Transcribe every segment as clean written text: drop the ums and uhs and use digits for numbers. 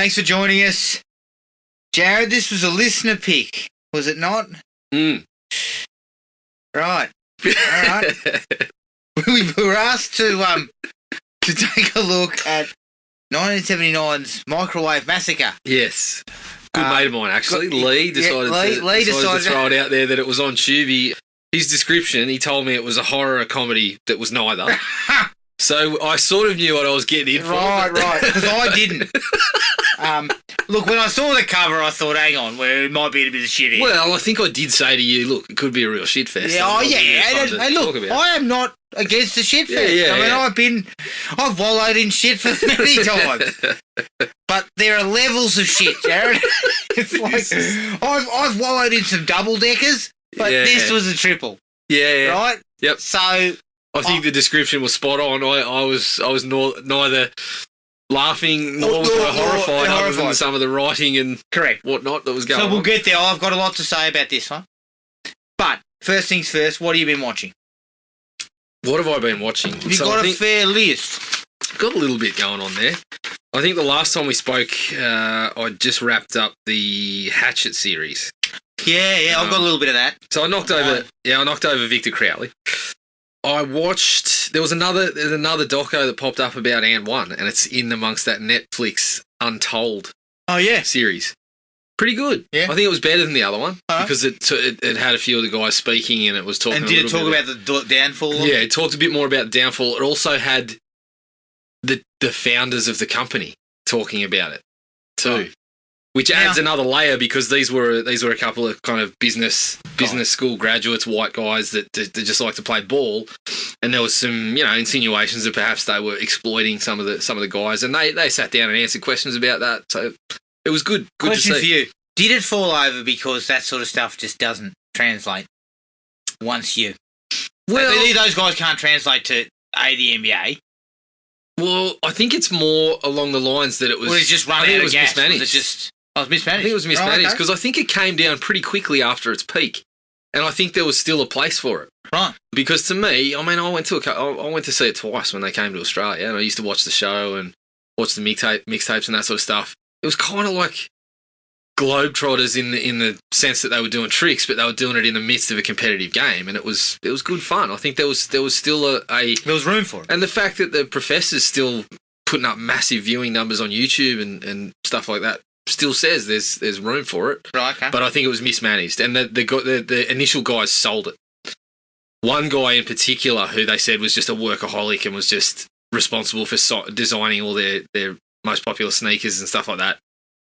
Thanks for joining us. Jared, this was a listener pick, was it not? Right. All right. We were asked to take a look at 1979's Microwave Massacre. Yes. Good mate of mine, actually. Leigh decided to throw it out there that it was on Tubi. His description, he told me it was a horror comedy that was neither. So I sort of knew what I was getting in for. Right, because I didn't. Look, when I saw the cover, I thought, hang on, it might be a bit of shit here. Well, I think I did say to you, look, it could be a real shit fest. Yeah, Hey, look, I am not against the shit fest. I mean, I've wallowed in shit for many times. But there are levels of shit, Jared. It's like, I've wallowed in some double-deckers, but this was a triple. Yeah. Right? Yep. So I think the description was spot on. I was neither laughing nor horrified other than some of the writing and whatnot that was going on. So we'll get there. I've got a lot to say about this one. But first things first, what have you been watching? What have I been watching? You've got a fair list. Got a little bit going on there. I think the last time we spoke, I just wrapped up the Hatchet series. Yeah, I've got a little bit of that. So I knocked over Victor Crowley. I watched. There's another doco that popped up about And One, and it's in amongst that Netflix Untold. Series. Pretty good. Yeah, I think it was better than the other one because it had a few of the guys speaking, and it was talking. And did it talk about the downfall? Yeah, it talked a bit more about the downfall. It also had the founders of the company talking about it too. Which adds another layer because these were a couple of kind of business school graduates, white guys that just like to play ball, and there was some insinuations that perhaps they were exploiting some of the guys, and they sat down and answered questions about that. So it was good. Good Question to see. For you: did it fall over because that sort of stuff just doesn't translate once you? Well, those guys can't translate to the NBA. Well, I think it's more along the lines that it was. Well, it's just running out of gas. Mismanaged. Was it just? Oh, it was mismanaged. I think it was mismanaged because I think it came down pretty quickly after its peak, and I think there was still a place for it. Right. Because to me, I mean, I went to see it twice when they came to Australia, and I used to watch the show and watch the mixtapes and that sort of stuff. It was kind of like Globetrotters in the sense that they were doing tricks, but they were doing it in the midst of a competitive game, and it was good fun. I think there was still there was room for it, and the fact that the professor's still putting up massive viewing numbers on YouTube and stuff like that. Still says there's room for it, right? Okay. But I think it was mismanaged, and the initial guys sold it. One guy in particular, who they said was just a workaholic and was just responsible for designing all their most popular sneakers and stuff like that.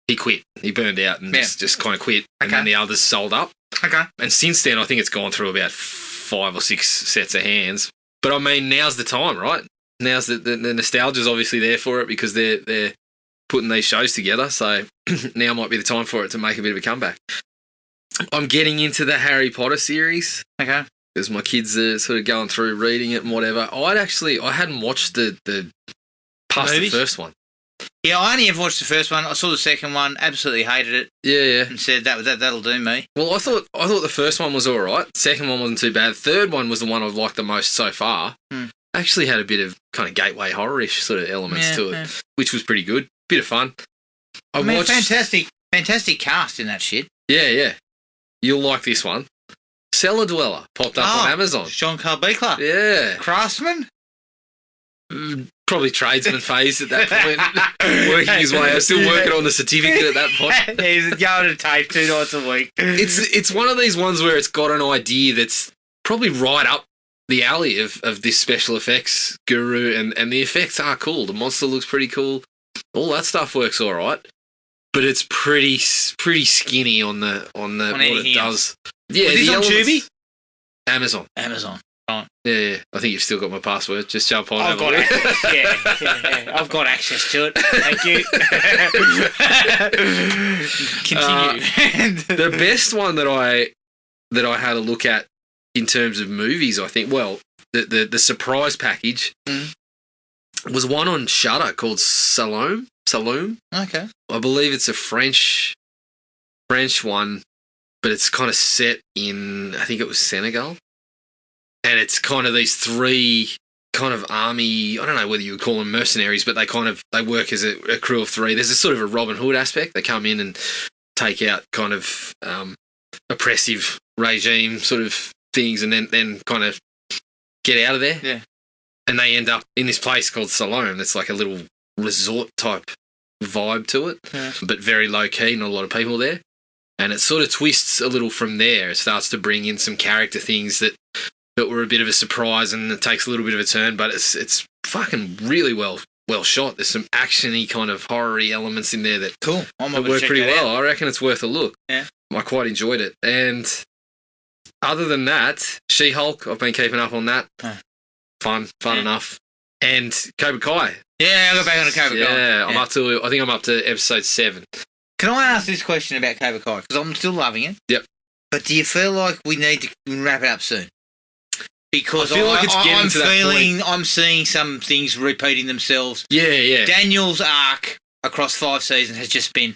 He quit. He burned out and just kind of quit. And then the others sold up. Okay. And since then, I think it's gone through about 5 or 6 sets of hands. But I mean, now's the time, right? Now's the nostalgia's obviously there for it because they're putting these shows together, so now might be the time for it to make a bit of a comeback. I'm getting into the Harry Potter series. Okay. Because my kids are sort of going through reading it and whatever. I hadn't watched the past the first one. Yeah, I only ever watched the first one. I saw the second one, absolutely hated it. Yeah. And said that'll do me. Well, I thought the first one was all right. Second one wasn't too bad. Third one was the one I've liked the most so far. Actually had a bit of kind of gateway horror-ish sort of elements to it, which was pretty good. Bit of fun. I watched... fantastic cast in that shit. Yeah. You'll like this one. Cellar Dweller popped up on Amazon. Sean Carbeekler. Yeah. Craftsman? Probably tradesman phase at that point. Working his way. I was still working on the certificate at that point. He's going to tape 2 nights a week. It's one of these ones where it's got an idea that's probably right up the alley of this special effects guru, and the effects are cool. The monster looks pretty cool. All that stuff works all right, but it's pretty skinny on the what it does. Yeah, is this on Tubi? Amazon. Right. Yeah. I think you've still got my password. Just jump on. I've got access. Yeah. I've got access to it. Thank you. Continue. The best one that I had a look at in terms of movies, I think. Well, the surprise package. Was one on Shudder called Saloum. Okay. I believe it's a French one, but it's kind of set in, I think it was Senegal. And it's kind of these 3 kind of army. I don't know whether you would call them mercenaries, but they work as a crew of 3. There's a sort of a Robin Hood aspect. They come in and take out kind of oppressive regime sort of things, and then kind of get out of there. Yeah. And they end up in this place called Salome. It's like a little resort type vibe to it, but very low key. Not a lot of people there. And it sort of twists a little from there. It starts to bring in some character things that were a bit of a surprise, and it takes a little bit of a turn, but it's fucking really well shot. There's some action-y kind of horror-y elements in there that work pretty well. I reckon it's worth a look. Yeah. I quite enjoyed it. And other than that, She-Hulk, I've been keeping up on that. Fun enough. And Cobra Kai. Yeah, I'll go back on to Cobra Kai. Yeah, I think I'm up to episode 7. Can I ask this question about Cobra Kai? Because I'm still loving it. Yep. But do you feel like we need to wrap it up soon? Because I'm seeing some things repeating themselves. Yeah. Daniel's arc across 5 seasons has just been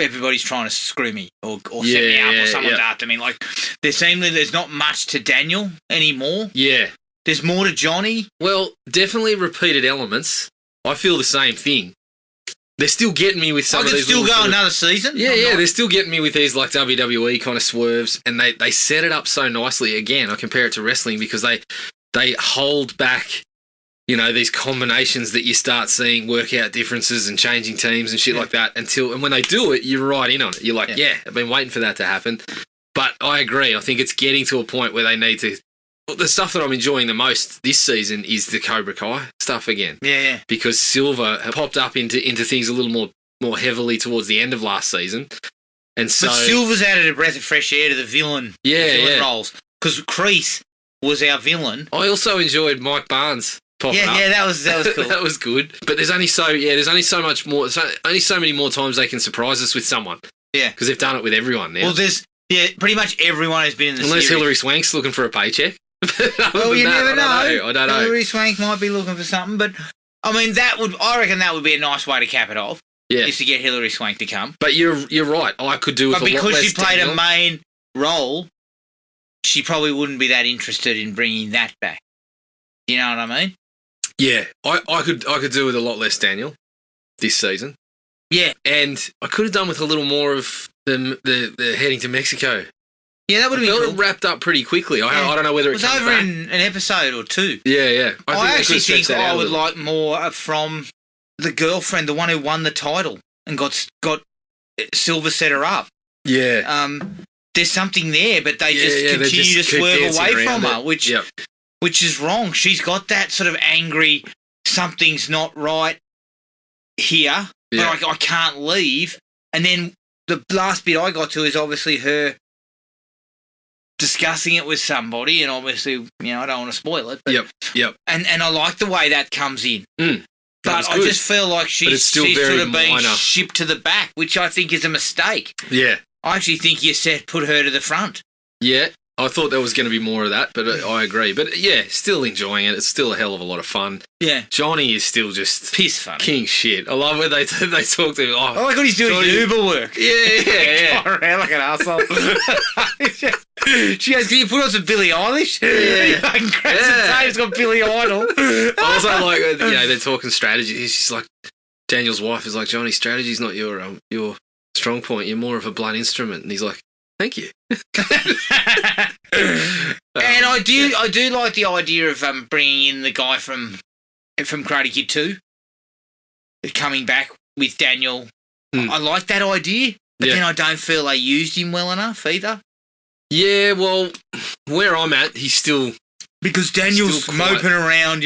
everybody's trying to screw me or set me up or someone's after me. Like there's not much to Daniel anymore. Yeah. There's more to Johnny. Well, definitely repeated elements. I feel the same thing. They're still getting me with some of these. I could still go another season. Yeah, they're still getting me with these like WWE kind of swerves, and they set it up so nicely. Again, I compare it to wrestling because they hold back, these combinations that you start seeing, workout differences and changing teams and shit like that and when they do it, you're right in on it. You're like, I've been waiting for that to happen. But I agree. I think it's getting to a point where they need to. The stuff that I'm enjoying the most this season is the Cobra Kai stuff again. Yeah. Because Silver popped up into things a little more heavily towards the end of last season. And so, but Silver's added a breath of fresh air to the villain roles. Because Kreese was our villain. I also enjoyed Mike Barnes popping up. Yeah, that was cool. That was good. But there's only so much more. Only so many more times they can surprise us with someone. Yeah. Because they've done it with everyone now. Well, pretty much everyone has been in the series. Unless Hilary Swank's looking for a paycheck. Well, you never know. I don't know. Hilary Swank might be looking for something, but I mean, I reckon that would be a nice way to cap it off. Yeah, is to get Hilary Swank to come. But you're right. I could do with a lot less. But because she played a main role, she probably wouldn't be that interested in bringing that back. You know what I mean? Yeah, I could do with a lot less Daniel this season. Yeah, and I could have done with a little more of the heading to Mexico. Yeah, that would have been cool. It wrapped up pretty quickly. I don't know whether it was over in an episode or 2. Yeah. I actually think I would like more from the girlfriend, the one who won the title and got Silver set her up. Yeah. There's something there, but they just continue to swerve away from her, which is wrong. She's got that sort of angry, something's not right here, but I can't leave. And then the last bit I got to is obviously her discussing it with somebody, and obviously, I don't want to spoil it. But, yep. And I like the way that comes in. But I just feel like she's sort of being shipped to the back, which I think is a mistake. Yeah. I actually think you put her to the front. Yeah. I thought there was going to be more of that, but I agree. But yeah, still enjoying it. It's still a hell of a lot of fun. Yeah. Johnny is still just piss funny. King shit. I love it. They talk to him. Oh my God, he's doing Uber work. Yeah. Going around like an asshole. She goes, "Can you put on some Billie Eilish?" Yeah. And grabs the tape, it's got Billy Idol. I was like, they're talking strategy. She's like, Daniel's wife is like, "Johnny, strategy's not your strong point. You're more of a blunt instrument." And he's like, "Thank you." And I do like the idea of bringing in the guy from Karate Kid 2, coming back with Daniel. I like that idea, but then I don't feel they used him well enough either. Yeah, well, where I'm at, he's still... Because Daniel's moping around,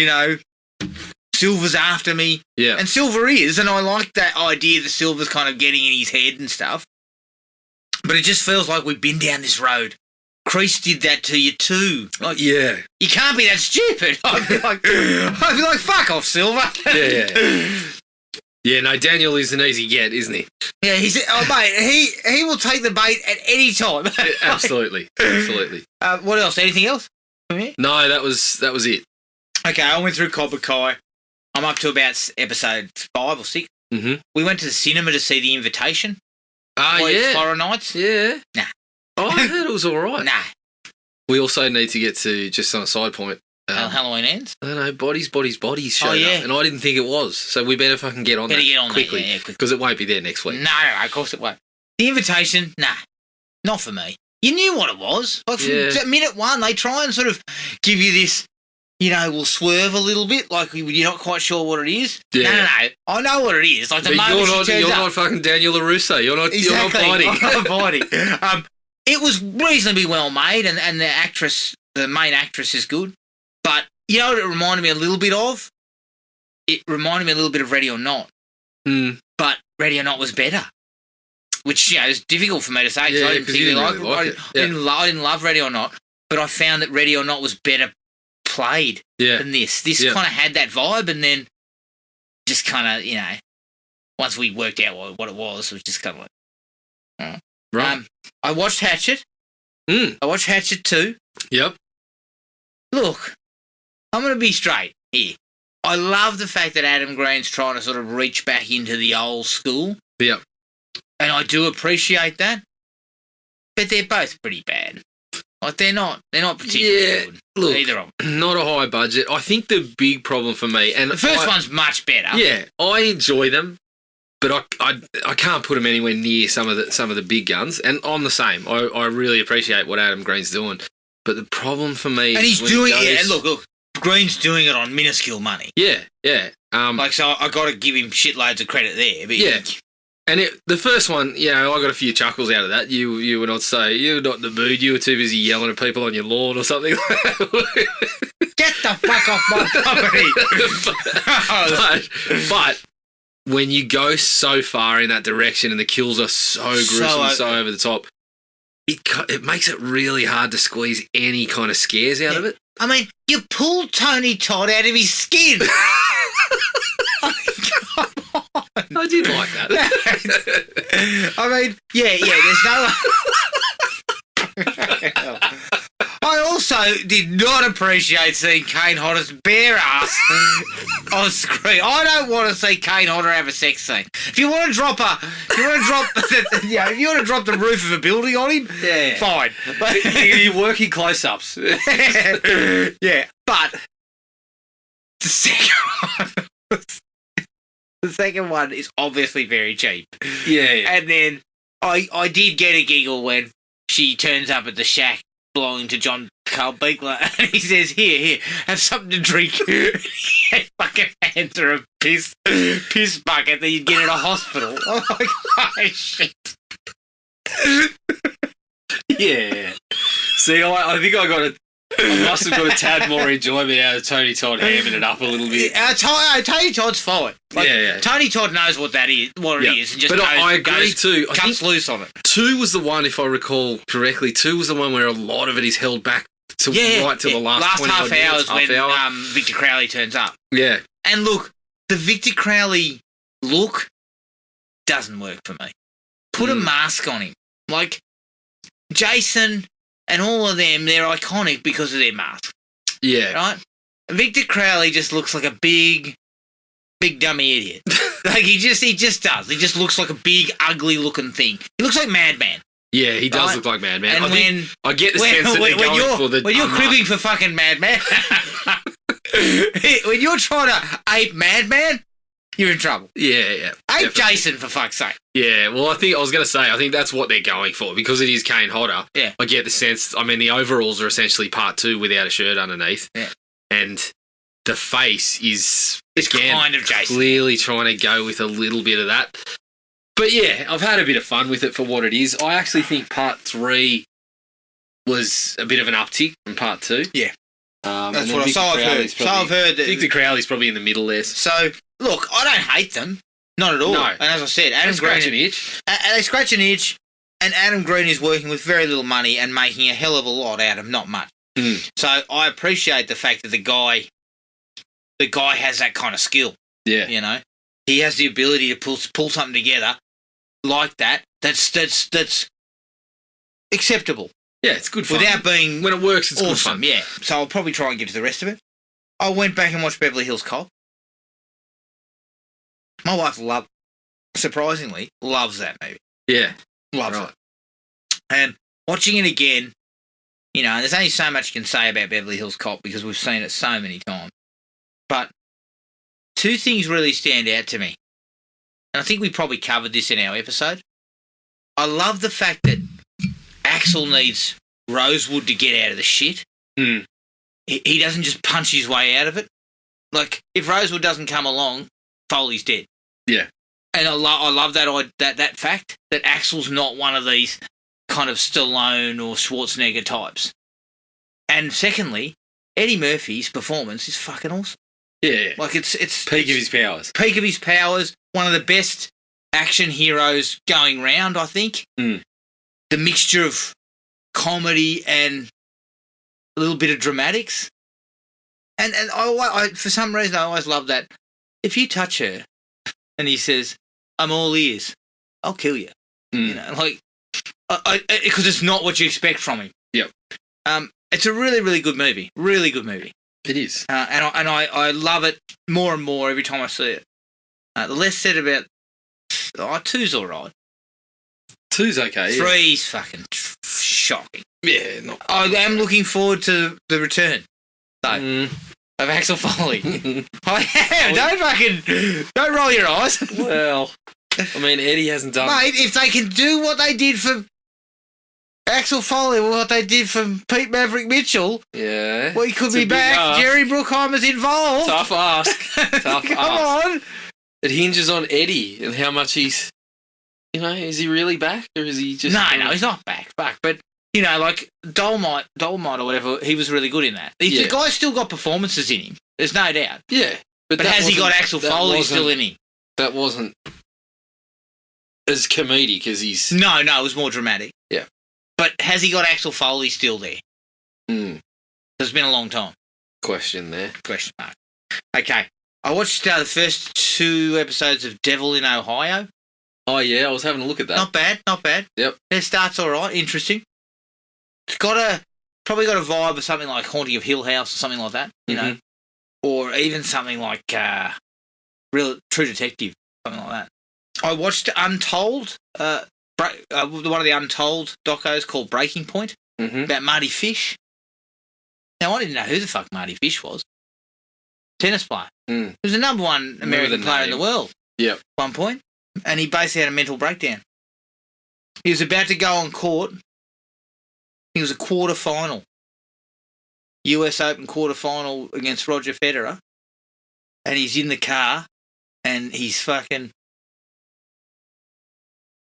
Silver's after me. Yeah. And Silver is, and I like that idea that Silver's kind of getting in his head and stuff. But it just feels like we've been down this road. Kreese did that to you too. Like, yeah. You can't be that stupid. I'd be like, fuck off, Silver. Yeah. Yeah, no, Daniel is an easy get, isn't he? Yeah, mate, he will take the bait at any time. Absolutely. What else? Anything else? No, that was it. Okay, I went through Cobra Kai. I'm up to about episode 5 or 6. Mm-hmm. We went to the cinema to see The Invitation. Yeah. Horror Nights. Yeah. Nah. Oh, I heard it was all right. Nah. We also need to get to, just on a side point, Halloween Ends? I don't know, Bodies showed up, and I didn't think it was. So we better fucking get on that quickly, because it won't be there next week. No, of course it won't. The Invitation, nah, not for me. You knew what it was. Like from minute one, they try and sort of give you this, we'll swerve a little bit, like you're not quite sure what it is. Yeah. No, I know what it is. Like the moment you're not fucking Daniel LaRusso. You're not biting. I'm not biting. It was reasonably well made, and the main actress is good. But you know what it reminded me a little bit of? It reminded me a little bit of Ready or Not. But Ready or Not was better. Which, is difficult for me to say, because I didn't particularly like it. I didn't love Ready or Not, but I found that Ready or Not was better played than this. This kind of had that vibe, and then just kind of, once we worked out what it was just kind of like... Right. I watched Hatchet. I watched Hatchet 2. Yep. Look, I'm going to be straight here. I love the fact that Adam Green's trying to sort of reach back into the old school. Yep. And I do appreciate that. But they're both pretty bad. Like, they're not particularly good. Look, either of them. Not a high budget. I think the big problem for me... and the first one's much better. Yeah, I enjoy them. But I can't put them anywhere near some of the big guns, and I'm the same. I really appreciate what Adam Green's doing, but the problem for me, and he's doing it. Look, Green's doing it on minuscule money. Yeah. So I got to give him shitloads of credit there. But and the first one, I got a few chuckles out of that. You were not you're not in the mood. You were too busy yelling at people on your lawn or something. Get the fuck off my property! but when you go so far in that direction and the kills are so gruesome and so over the top, it makes it really hard to squeeze any kind of scares out of it. I mean, you pulled Tony Todd out of his skin. Come on. I did like that. I mean, there's no... I also did not appreciate seeing Kane Hodder's bare ass on screen. I don't want to see Kane Hodder have a sex scene. If you want to drop the roof of a building on him, fine. But you're working close-ups. Yeah, but the second one is obviously very cheap. Yeah. And then I did get a giggle when she turns up at the shack belonging to John Carl Beekler, and he says, here, have something to drink. He fucking hands her a piss bucket that you'd get at a hospital. I'm like, oh, shit. Yeah. See, I think I must have got a tad more enjoyment out of Tony Todd hamming it up a little bit. Tony Todd's fine. Tony Todd knows what it is, and just I agree too. Cuts loose on it. 2 was the one, if I recall correctly. 2 was the one where a lot of it is held back right till the last half hours when Victor Crowley turns up. Yeah, and look, the Victor Crowley look doesn't work for me. Put a mask on him, like Jason. And all of them, they're iconic because of their mask. Yeah. Right? Victor Crowley just looks like a big dummy idiot. Like, he just does. He just looks like a big, ugly-looking thing. He looks like Madman. Yeah, he does look like Madman. And I get the sense that they're going for the... When you're cribbing for fucking Madman... when you're trying to ape Madman... You're in trouble. Yeah. Ape Jason, for fuck's sake. Yeah, well, I think that's what they're going for, because it is Kane Hodder. Yeah. I get the sense, I mean, the overalls are essentially part 2 without a shirt underneath. Yeah. And the face is, again, kind of Jason. Clearly trying to go with a little bit of that. But yeah, I've had a bit of fun with it for what it is. I actually think part 3 was a bit of an uptick from part 2. Yeah. That's what I've heard. Victor Crowley's probably in the middle there. So... Look, I don't hate them. Not at all. No. And as I said, Adam Green... They scratch an itch, and Adam Green is working with very little money and making a hell of a lot out of not much. So I appreciate the fact that the guy has that kind of skill. Yeah. You know? He has the ability to pull something together like that. That's acceptable. Yeah, it's good fun. Without being... When it works, it's awesome. Good fun. Yeah. So I'll probably try and get to the rest of it. I went back and watched Beverly Hills Cop. My wife surprisingly, loves that movie. Yeah. Loves it. And watching it again, You know, and there's only so much you can say about Beverly Hills Cop because we've seen it so many times. But two things really stand out to me. And I think we probably covered this in our episode. I love the fact that Axel needs Rosewood to get out of the shit. Mm. He doesn't just punch his way out of it. Like, if Rosewood doesn't come along, Foley's dead. Yeah. And I love that fact that Axel's not one of these kind of Stallone or Schwarzenegger types. And secondly, Eddie Murphy's performance is fucking awesome. Yeah. Like, it's peak of his powers. Peak of his powers. One of the best action heroes going round, I think. Mm. The mixture of comedy and a little bit of dramatics. And I for some reason, I always love that. If you touch her and he says, I'm all ears, I'll kill you. Mm. You know, like, because it's not what you expect from him. Yep. It's a really, really good movie. Really good movie. It is. And I love it more and more every time I see it. The less said about... two's all right. Two's okay, yeah. Three's fucking shocking. Yeah, not... I am looking forward to the return, though, of Axel Foley. I am. Don't roll your eyes. Well, I mean, Eddie hasn't done... Mate, if they can do what they did for Axel Foley, what they did for Pete Maverick Mitchell, yeah, we could be back. Jerry Bruckheimer's involved. Tough ask. Tough Come ask. on. It hinges on Eddie and how much he's... You know, is he really back or is he just... No, he's not back. But, you know, like Dolomite or whatever, he was really good in that. The guy's still got performances in him. There's no doubt. Yeah. But has he got Axel Foley still in him? That wasn't as comedic as he's... No, it was more dramatic. Yeah. But has he got Axel Foley still there? Mm. It's been a long time. Question there. Question mark. Okay. I watched the first 2 episodes of Devil in Ohio. Oh, yeah, I was having a look at that. Not bad. Yep. It starts all right, interesting. It's probably got a vibe of something like Haunting of Hill House or something like that, you know, or even something like Real True Detective, something like that. I watched Untold, one of the Untold docos called Breaking Point, about Marty Fish. Now, I didn't know who the fuck Marty Fish was. Tennis player. He was the number 1 American player in the world. Yep. At one point. And he basically had a mental breakdown. He was about to go on court. He was a quarter-final. US Open quarter-final against Roger Federer. And he's in the car. And he's fucking...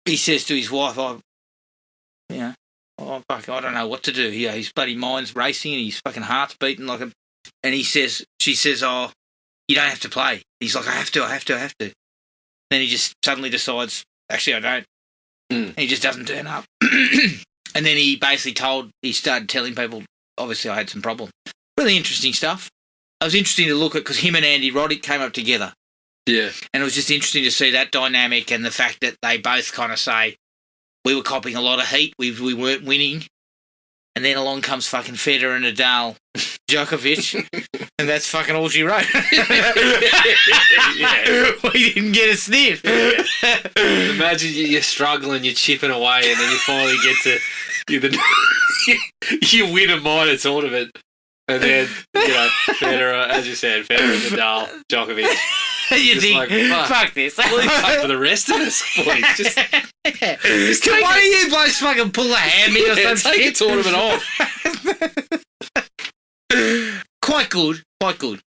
He says to his wife, fuck, I don't know what to do. Yeah, his bloody mind's racing and his fucking heart's beating like a... And she says, oh, you don't have to play. He's like, I have to. Then he just suddenly decides, actually, I don't. And he just doesn't turn up. And then he started telling people, obviously, I had some problems. Really interesting stuff. It was interesting to look at because him and Andy Roddick came up together. Yeah. And it was just interesting to see that dynamic and the fact that they both kind of say, we were copping a lot of heat, we weren't winning. And then along comes fucking Federer and Nadal, Djokovic, and that's fucking all she wrote. We didn't get a sniff. Imagine you're struggling, you're chipping away, and then you finally get to you win a minor tournament, and then Federer, as you said, Federer, Nadal, Djokovic. You think, like, fuck this. Fuck for the rest of us, boys. Just why don't you blokes fucking pull a hammy or something? Take a tournament off. Quite good.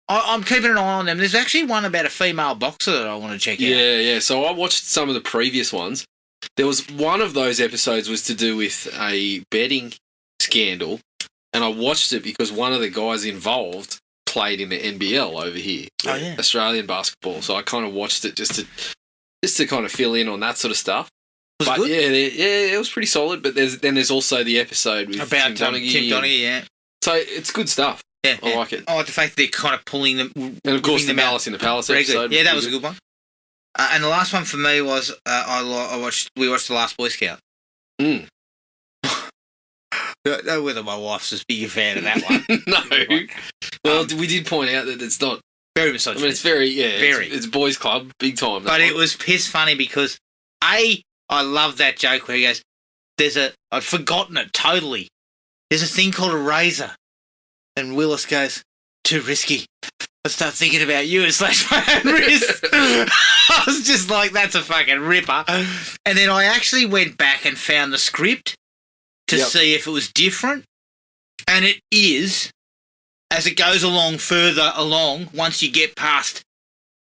I'm keeping an eye on them. There's actually one about a female boxer that I want to check out. Yeah. So I watched some of the previous ones. There was one of those episodes was to do with a betting scandal, and I watched it because one of the guys involved played in the NBL over here. Oh, yeah. Australian basketball. So I kind of watched it just to kind of fill in on that sort of stuff. Was it good? Yeah, it was pretty solid. But there's also the episode with about Tim Donaghy, yeah. So it's good stuff. Yeah, I like it. I like the fact that they're kind of pulling them. And of course, the Malice in the Palace episode. Yeah, that was a good one. And the last one for me was we watched The Last Boy Scout. I don't know whether my wife's as big a fan of that one. No. Well, we did point out that it's not very misogynistic. I mean, it's very. It's boys' club, big time. But it was piss funny because I love that joke where he goes, I'd forgotten it totally. there's a thing called a razor. And Willis goes, too risky. I start thinking about you and slash my own wrist. I was just like, that's a fucking ripper. And then I actually went back and found the script to see if it was different. And it is, as it goes along further along, once you get past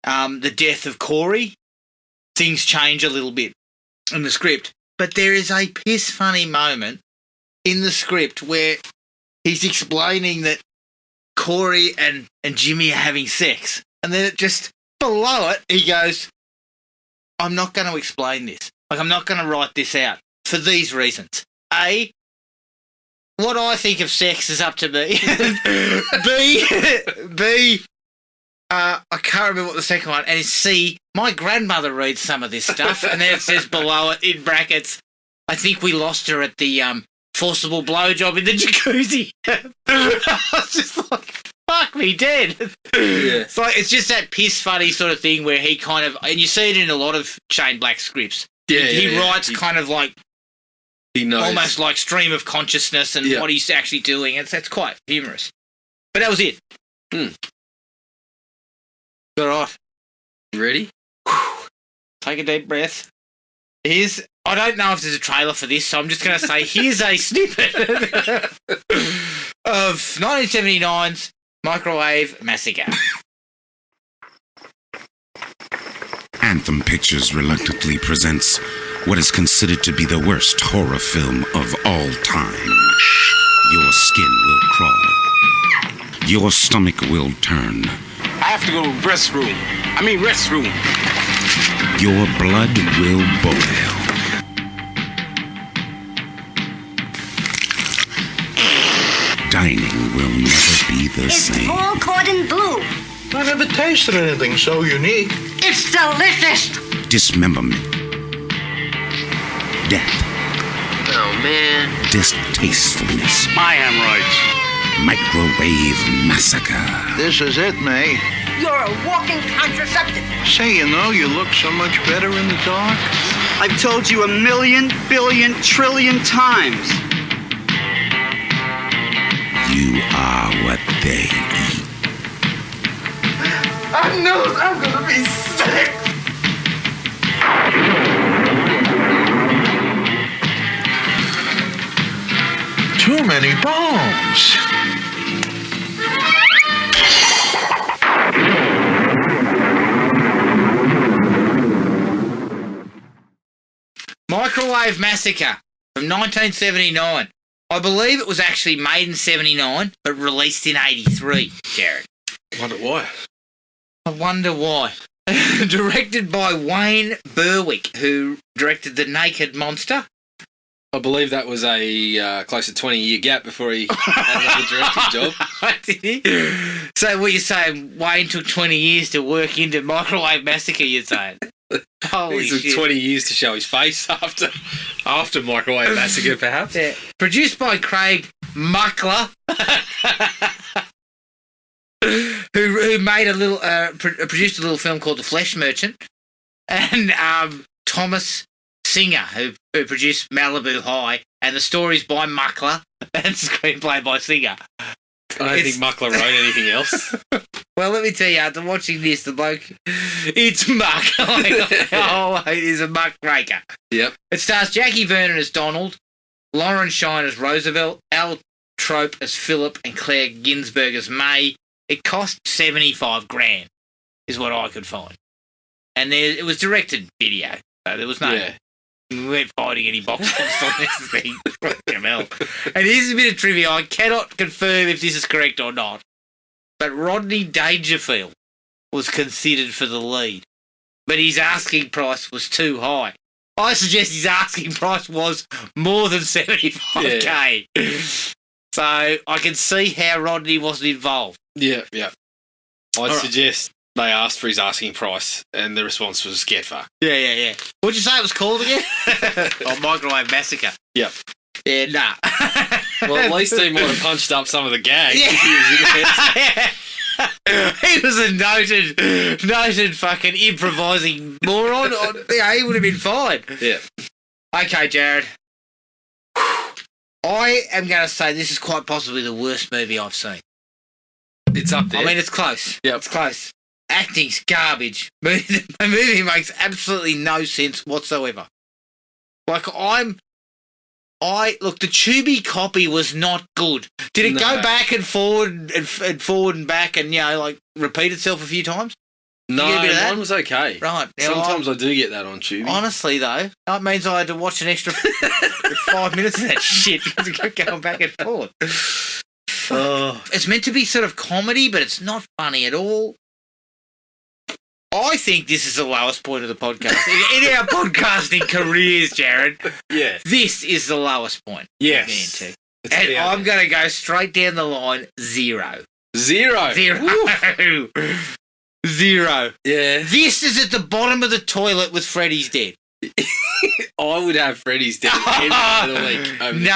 the death of Corey, things change a little bit in the script. But there is a piss funny moment in the script where he's explaining that Corey and Jimmy are having sex. And then it just, below it, he goes, I'm not going to explain this. Like, I'm not going to write this out for these reasons. A, what I think of sex is up to me. B, I can't remember what the second one, and C, my grandmother reads some of this stuff, and then it says below it, in brackets, I think we lost her at the forcible blowjob in the jacuzzi. I was just like, fuck me dead. Yeah. So it's just that piss funny sort of thing where he kind of, and you see it in a lot of Shane Black's scripts. Yeah, he writes kind of like, he knows. Almost like stream of consciousness and what he's actually doing. It's quite humorous. But that was it. All right. Ready? Take a deep breath. I don't know if there's a trailer for this, so I'm just going to say here's a snippet of 1979's Microwave Massacre. Anthem Pictures reluctantly presents what is considered to be the worst horror film of all time. Your skin will crawl. Your stomach will turn. I have to go to the restroom. Your blood will boil. Dining will never be the same. It's full cordon bleu. I never tasted anything so unique. It's delicious. Dismemberment. Death. Oh, man. Distastefulness. My hemorrhoids. Microwave Massacre. This is it, May. You're a walking contraceptive. Say, you look so much better in the dark. I've told you 1,000,000,000, billion, trillion times. You are what they eat. I know I'm gonna be sick. Too many bones. Microwave Massacre from 1979. I believe it was actually made in 79, but released in 83, Jared. I wonder why. Directed by Wayne Berwick, who directed The Naked Monster. I believe that was a close to 20-year gap before he had another directing job. Did he? So what you're saying, Wayne took 20 years to work into Microwave Massacre, you're saying? Holy shit. It took 20 years to show his face after Microwave Massacre, perhaps. Yeah. Produced by Craig Muckler, who made produced a little film called The Flesh Merchant, and Thomas Singer, who produced Malibu High, and the story's by Muckler and screenplay by Singer. I don't think Muckler wrote anything else. Well, let me tell you, after watching this, the bloke, it's Muck. Oh, it is a muckraker. Yep. It stars Jackie Vernon as Donald, Lauren Shine as Roosevelt, Al Trope as Philip, and Claire Ginsberg as May. It cost $75,000, is what I could find. And it was directed video, so there was no... Yeah. We weren't fighting any box office on this thing. And here's a bit of trivia. I cannot confirm if this is correct or not, but Rodney Dangerfield was considered for the lead, but his asking price was too high. I suggest his asking price was more than $75,000. Yeah. So I can see how Rodney wasn't involved. Yeah. I'd suggest they asked for his asking price, and the response was get fucked. Yeah. What'd you say it was called again? Microwave Massacre. Yep. Yeah, nah. Well, at least he might have punched up some of the gags. Yeah. He was a noted fucking improvising moron. Yeah, he would have been fine. Yeah. Okay, Jared. I am going to say this is quite possibly the worst movie I've seen. It's up there. I mean, it's close. Yep. It's close. Acting's garbage. The movie makes absolutely no sense whatsoever. Like, look, the Tubi copy was not good. Did it go back and forward and forward and back and, like, repeat itself a few times? No, mine was okay. Right. Now, sometimes I do get that on Tubi. Honestly, though, that means I had to watch an extra 5 minutes of that shit because it kept going back and forth. It's meant to be sort of comedy, but it's not funny at all. I think this is the lowest point of the podcast. In our podcasting careers, Jared, this is the lowest point. Yes. And I'm going to go straight down the line, 0. 0? 0. 0. Yeah. This is at the bottom of the toilet with Freddy's Dead. I would have Freddy's Dead every other week. No.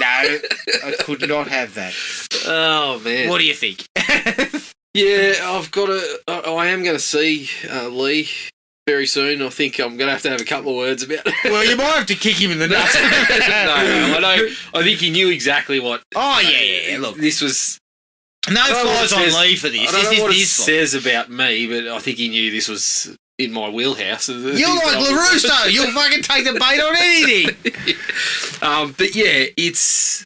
I could not have that. Oh, man. What do you think? Yeah, I am going to see Leigh very soon. I think I'm going to have a couple of words about it. Well, you might have to kick him in the nuts. No, I know. I think he knew exactly what. Oh, yeah. Look, this was. No flies on Leigh for this. I don't know what it fault. says about me, but I think he knew this was in my wheelhouse. You're like LaRusso. You'll fucking take the bait on anything. But yeah, it's.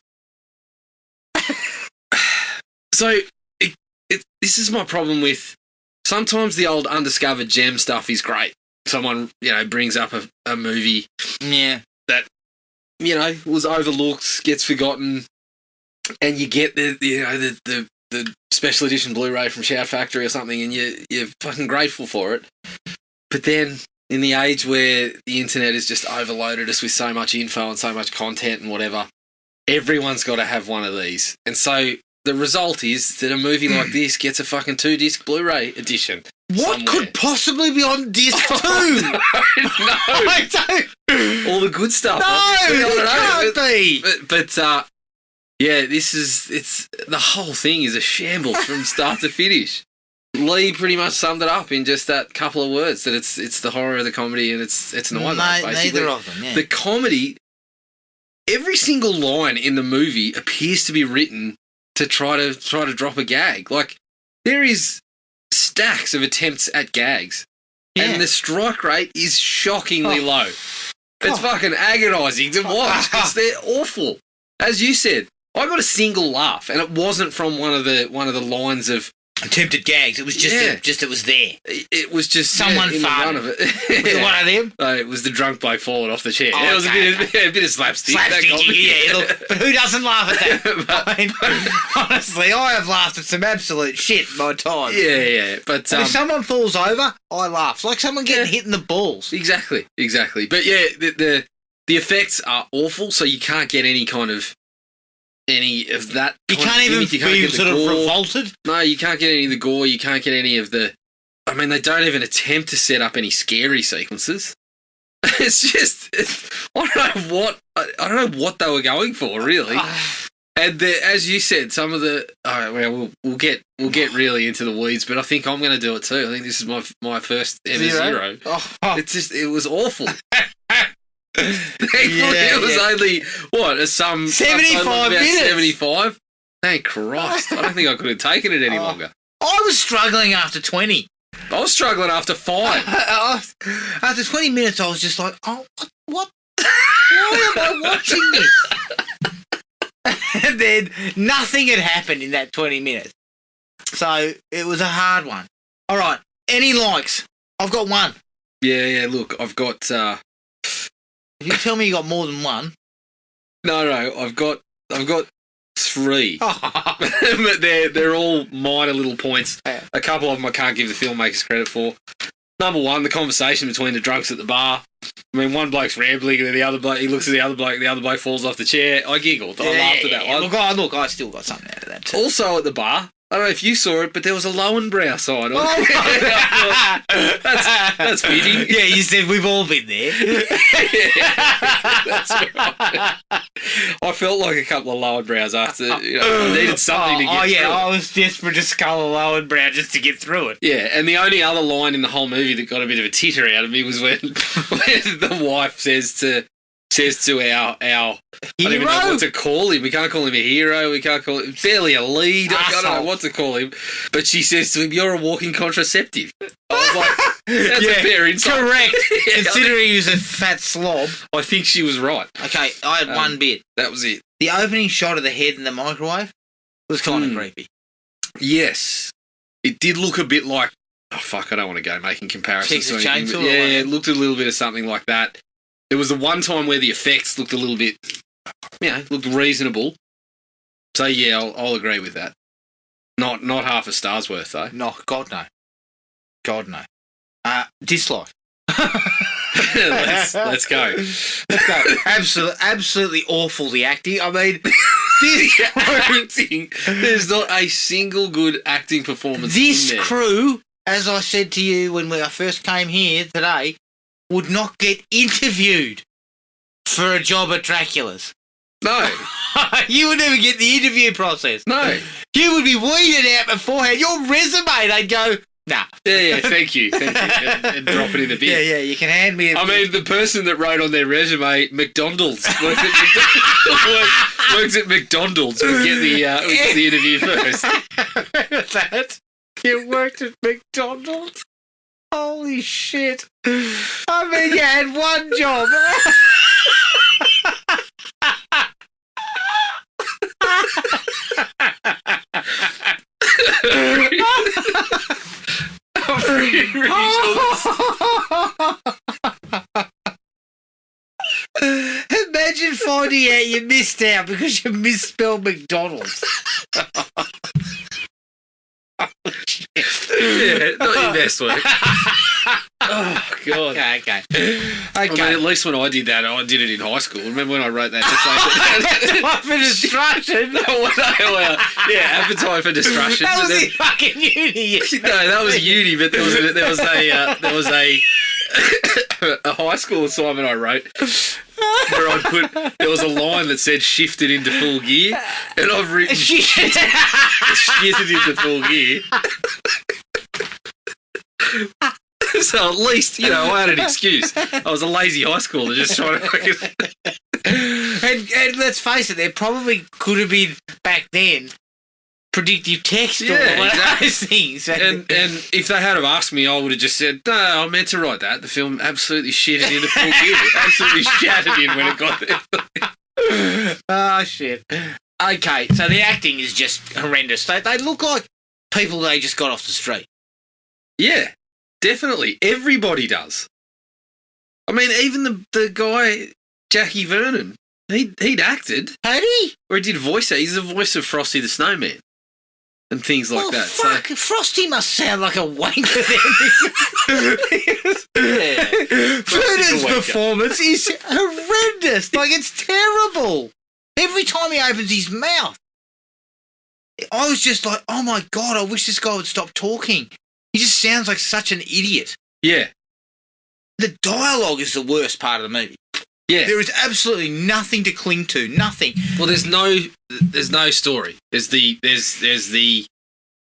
So, this is my problem with. Sometimes the old undiscovered gem stuff is great. Someone, brings up a movie. Yeah. That, was overlooked, gets forgotten, and you get the special edition Blu-ray from Shout Factory or something, and you're fucking grateful for it. But then, in the age where the internet has just overloaded us with so much info and so much content and whatever, everyone's got to have one of these. And so the result is that a movie like this gets a fucking 2-disc Blu-ray edition. What could possibly be on disc 2? No. I don't. All the good stuff. No, it can't be. But it's the whole thing is a shambles from start to finish. Leigh pretty much summed it up in just that couple of words, that it's the horror of the comedy and it's neither, basically. Neither of them, yeah. The comedy, every single line in the movie appears to be written to try to drop a gag. Like, there is stacks of attempts at gags, and the strike rate is shockingly low. It's fucking agonising to watch because they're awful. As you said, I got a single laugh, and it wasn't from one of the lines of attempted gags. It was just it was there. It was just someone in the run of it. Was it one of them? It was the drunk bloke falling off the chair. Oh, it was a bit of slapstick. Yeah. Look, but who doesn't laugh at that? Honestly, I have laughed at some absolute shit my time. Yeah. But if someone falls over, I laugh. It's like someone getting hit in the balls. Exactly. But yeah, the effects are awful, so you can't get any of that. You can't even be sort of revolted? No, you can't get any of the gore. You can't get any of the... I mean, they don't even attempt to set up any scary sequences. It's just... I don't know what they were going for, really. And as you said, some of the... All right, well, we'll get really into the weeds, but I think I'm going to do it too. I think this is my first ever zero. It was awful. It was only, some 75 minutes? 75? Thank Christ. I don't think I could have taken it any longer. I was struggling after 20. I was struggling after 5. After 20 minutes, I was just like, what? Why am I watching this? And then nothing had happened in that 20 minutes. So it was a hard one. All right. Any likes? I've got one. Yeah. Look, I've got... If you tell me you got more than one. No, I've got 3. But they're all minor little points. A couple of them I can't give the filmmakers credit for. Number 1, the conversation between the drunks at the bar. I mean, one bloke's rambling and then the other bloke, he looks at the other bloke falls off the chair. I giggled. I laughed at that one. Look, I still got something out of that too. Also at the bar, I don't know if you saw it, but there was a Lowenbrow sign. That's fitting. Yeah, you said we've all been there. That's right. I felt like a couple of Lowenbrows after, I needed something to get through. I was desperate to scull a Lowenbrow just to get through it. Yeah, and the only other line in the whole movie that got a bit of a titter out of me was when the wife says to says to our I don't even know what to call him. We can't call him a hero. We can't call him barely a lead. I don't know what to call him. But she says to him, "You're a walking contraceptive." I was like, "That's a fair insight." Correct. Considering he was a fat slob. I think she was right. Okay, I had one bit. That was it. The opening shot of the head in the microwave was kind of creepy. Yes, it did look a bit like. Oh fuck! I don't want to go making comparisons. Texas Chainsaw. Yeah, it looked a little bit of something like that. There was the one time where the effects looked a little bit, looked reasonable. So yeah, I'll agree with that. Not half a star's worth though. No, God no. God no. Dislike. Let's go. Let's go. Absolutely awful, the acting. I mean, acting. There's not a single good acting performance. This in there. crew, as I said to you when I first came here today, would not get interviewed for a job at Dracula's. No. You would never get the interview process. No. You would be weeded out beforehand. Your resume, they'd go, nah. Yeah, thank you. And drop it in a bit. Yeah, you can hand me a I mean, the person that wrote on their resume, McDonald's, works at McDonald's, would get the interview first. That? You worked at McDonald's? Holy shit. I mean, you had one job. Imagine finding out you missed out because you misspelled McDonald's. Yeah, not your best work. Oh, God. Okay. I mean, at least when I did that, I did it in high school. Remember when I wrote that? Appetite for destruction. Appetite for destruction. That was in fucking uni. No, that was uni, but there was a high school assignment I wrote where there was a line that said shifted into full gear, and I've written shifted into full gear. So at least, I had an excuse. I was a lazy high schooler just trying to... and let's face it, there probably could have been, back then, predictive text or one of those things. And if they had have asked me, I would have just said, no, I meant to write that. The film absolutely shitted into full gear. Absolutely shattered in when it got there. Oh, shit. Okay, so the acting is just horrendous. They look like people they just got off the street. Yeah, definitely. Everybody does. I mean, even the guy, Jackie Vernon, he'd acted. Had he? Or he did voice it. He's the voice of Frosty the Snowman. And things like that. Fuck, Frosty must sound like a wanker then. Vernon's performance is horrendous. Like, it's terrible. Every time he opens his mouth, I was just like, oh my God, I wish this guy would stop talking. He just sounds like such an idiot. Yeah. The dialogue is the worst part of the movie. Yeah. There is absolutely nothing to cling to. Nothing. Well, there's no story. There's the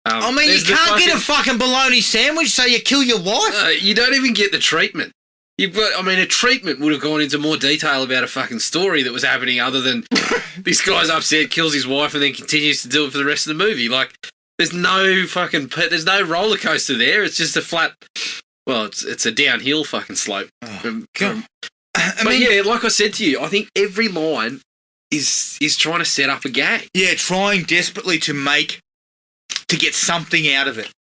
I mean, you can't get a fucking baloney sandwich, so you kill your wife? You don't even get the treatment. A treatment would have gone into more detail about a fucking story that was happening other than this guy's upset, kills his wife, and then continues to do it for the rest of the movie. Like, there's no roller coaster there. It's just a flat, well, it's a downhill fucking slope. Like I said to you, I think every line is trying to set up a gag. Yeah, trying desperately to get something out of it.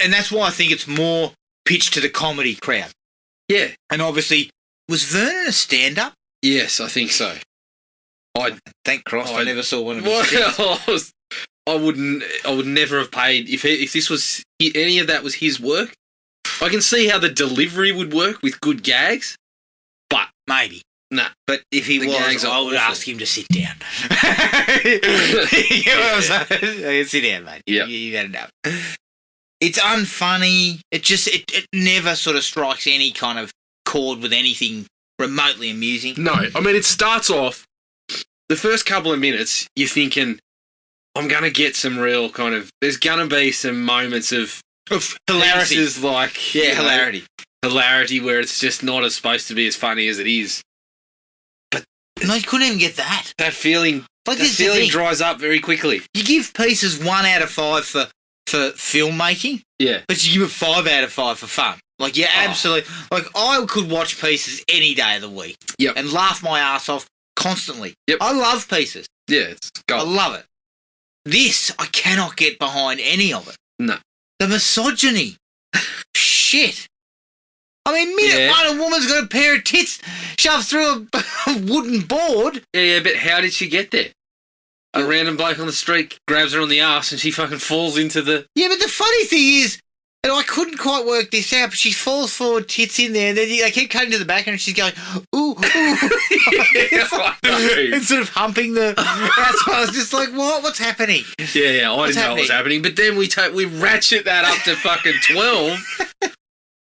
And that's why I think it's more pitched to the comedy crowd. Yeah. And obviously, was Vernon a stand-up? Yes, I think so. Thank Christ I never saw one of his I would never have paid if this was any of that was his work. I can see how the delivery would work with good gags, but maybe. Nah. But if he was, I would ask him to sit down. You know what I'm saying? Sit down, mate. Yeah. You got enough. It's unfunny. It never sort of strikes any kind of chord with anything remotely amusing. No, I mean, it starts off, the first couple of minutes, you're thinking, I'm going to get some real kind of, there's going to be some moments of hilarity. Pieces like, hilarity. Hilarity where it's just not as supposed to be as funny as it is. No, you couldn't even get that. That feeling, dries up very quickly. You give Pieces 1 out of 5 for filmmaking. Yeah. But you give it 5 out of 5 for fun. Like, yeah, absolutely. Like, I could watch Pieces any day of the week. Yep. And laugh my ass off constantly. Yep. I love Pieces. Yeah, it's gold. I love it. This, I cannot get behind any of it. No. The misogyny. Shit. I mean, minute one, a woman's got a pair of tits shoved through a wooden board. Yeah, but how did she get there? A random bloke on the street grabs her on the arse and she fucking falls into the... Yeah, but the funny thing is, and I couldn't quite work this out, but she falls forward, tits in there, and then they keep cutting to the background and she's going, ooh, ooh. And sort of humping the... That's why I was just like, what? What's happening? Yeah, I didn't know what was happening. But then we ratchet that up to fucking 12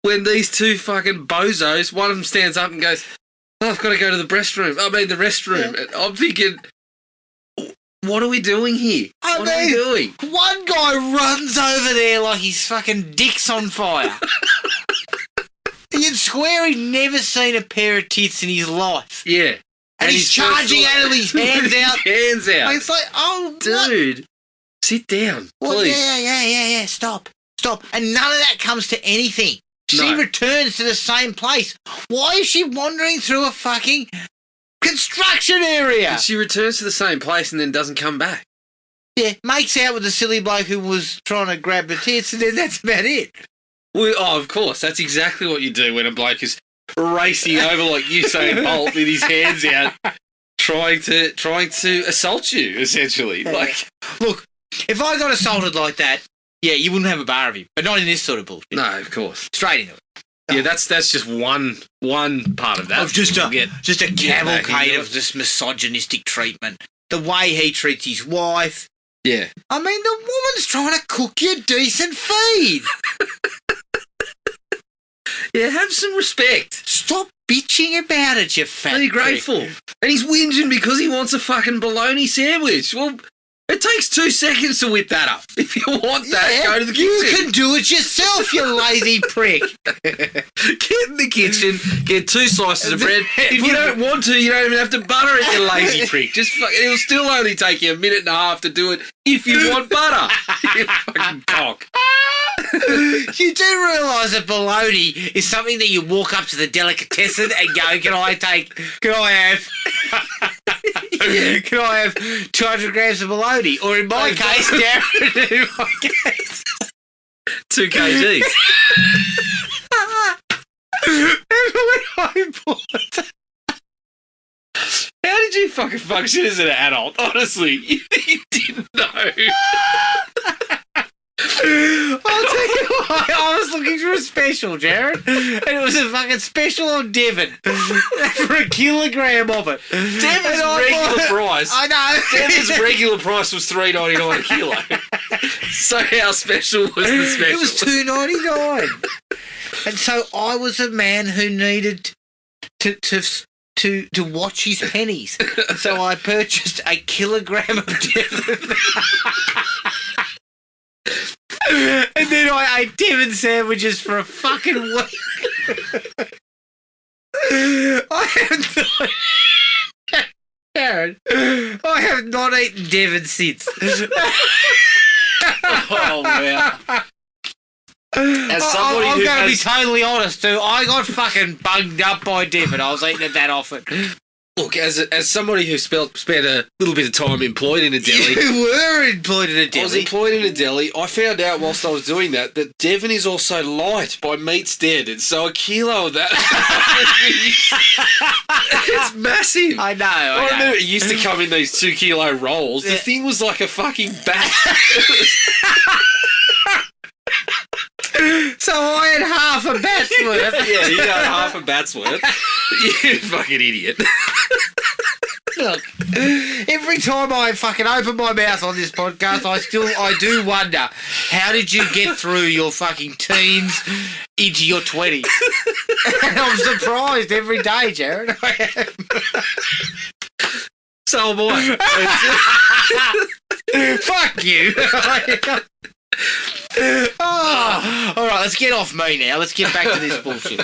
when these two fucking bozos, one of them stands up and goes, oh, I've got to go to the restroom. Yeah. And I'm thinking... What are we doing here? What are we doing? One guy runs over there like his fucking dick's on fire. You'd swear he'd never seen a pair of tits in his life. Yeah. And he's charging out of his hands out. Hands out. Like, it's like, oh, dude, what? Sit down, please. Yeah. Stop. And none of that comes to anything. She returns to the same place. Why is she wandering through a fucking... construction area. And she returns to the same place and then doesn't come back. Yeah, makes out with the silly bloke who was trying to grab the tits, and then that's about it. Well, of course, that's exactly what you do when a bloke is racing over like Usain Bolt with his hands out, trying to assault you, essentially. Yeah. Like, look, if I got assaulted like that, yeah, you wouldn't have a bar of him, but not in this sort of bullshit. No, of course, straight into it. Yeah, that's just one part of that. Of just a cavalcade of this misogynistic treatment. The way he treats his wife. Yeah. I mean, the woman's trying to cook you decent feed. Yeah, have some respect. Stop bitching about it, you fat Be grateful. prick. And he's whinging because he wants a fucking bologna sandwich. Well, it takes 2 seconds to whip that up. If you want that, go to the kitchen. You can do it yourself, you lazy prick. Get in the kitchen, get 2 slices of bread. If you don't want to, you don't even have to butter it, you lazy prick. Just it'll still only take you a minute and a half to do it if you want butter. You fucking cock. You do realise that bologna is something that you walk up to the delicatessen and go, can I have 200 grams of bologna? Or in my case, Darren, in my case, 2 kgs. How did you fucking function as an adult? Honestly, you didn't know. I'll tell you why. I was looking for a special, Jared, and it was a fucking special on Devon for a kilogram of it. Devon's regular price. I know. Devon's regular price was $3.99 a kilo. So how special was the special? It was $2.99, and so I was a man who needed to watch his pennies. So I purchased a kilogram of Devon. And then I ate Devon sandwiches for a fucking week. I have not eaten Devon since. Oh, wow. I'm going to be totally honest, too. I got fucking bunged up by Devon. I was eating it that often. Look, as somebody who spent a little bit of time employed in a deli... You were employed in a deli. I was employed in a deli. I found out whilst I was doing that Devon is also light by meat standards, so a kilo of that... It's massive. I know. I remember it used to come in these 2 kilo rolls. The thing was like a fucking bat. So I had half a bat's worth. Yeah, you had half a bat's worth. You fucking idiot. Look, every time I fucking open my mouth on this podcast, I do wonder, how did you get through your fucking teens into your 20s? And I'm surprised every day, Jared. So am I. Fuck you. All right, let's get off me now. Let's get back to this bullshit.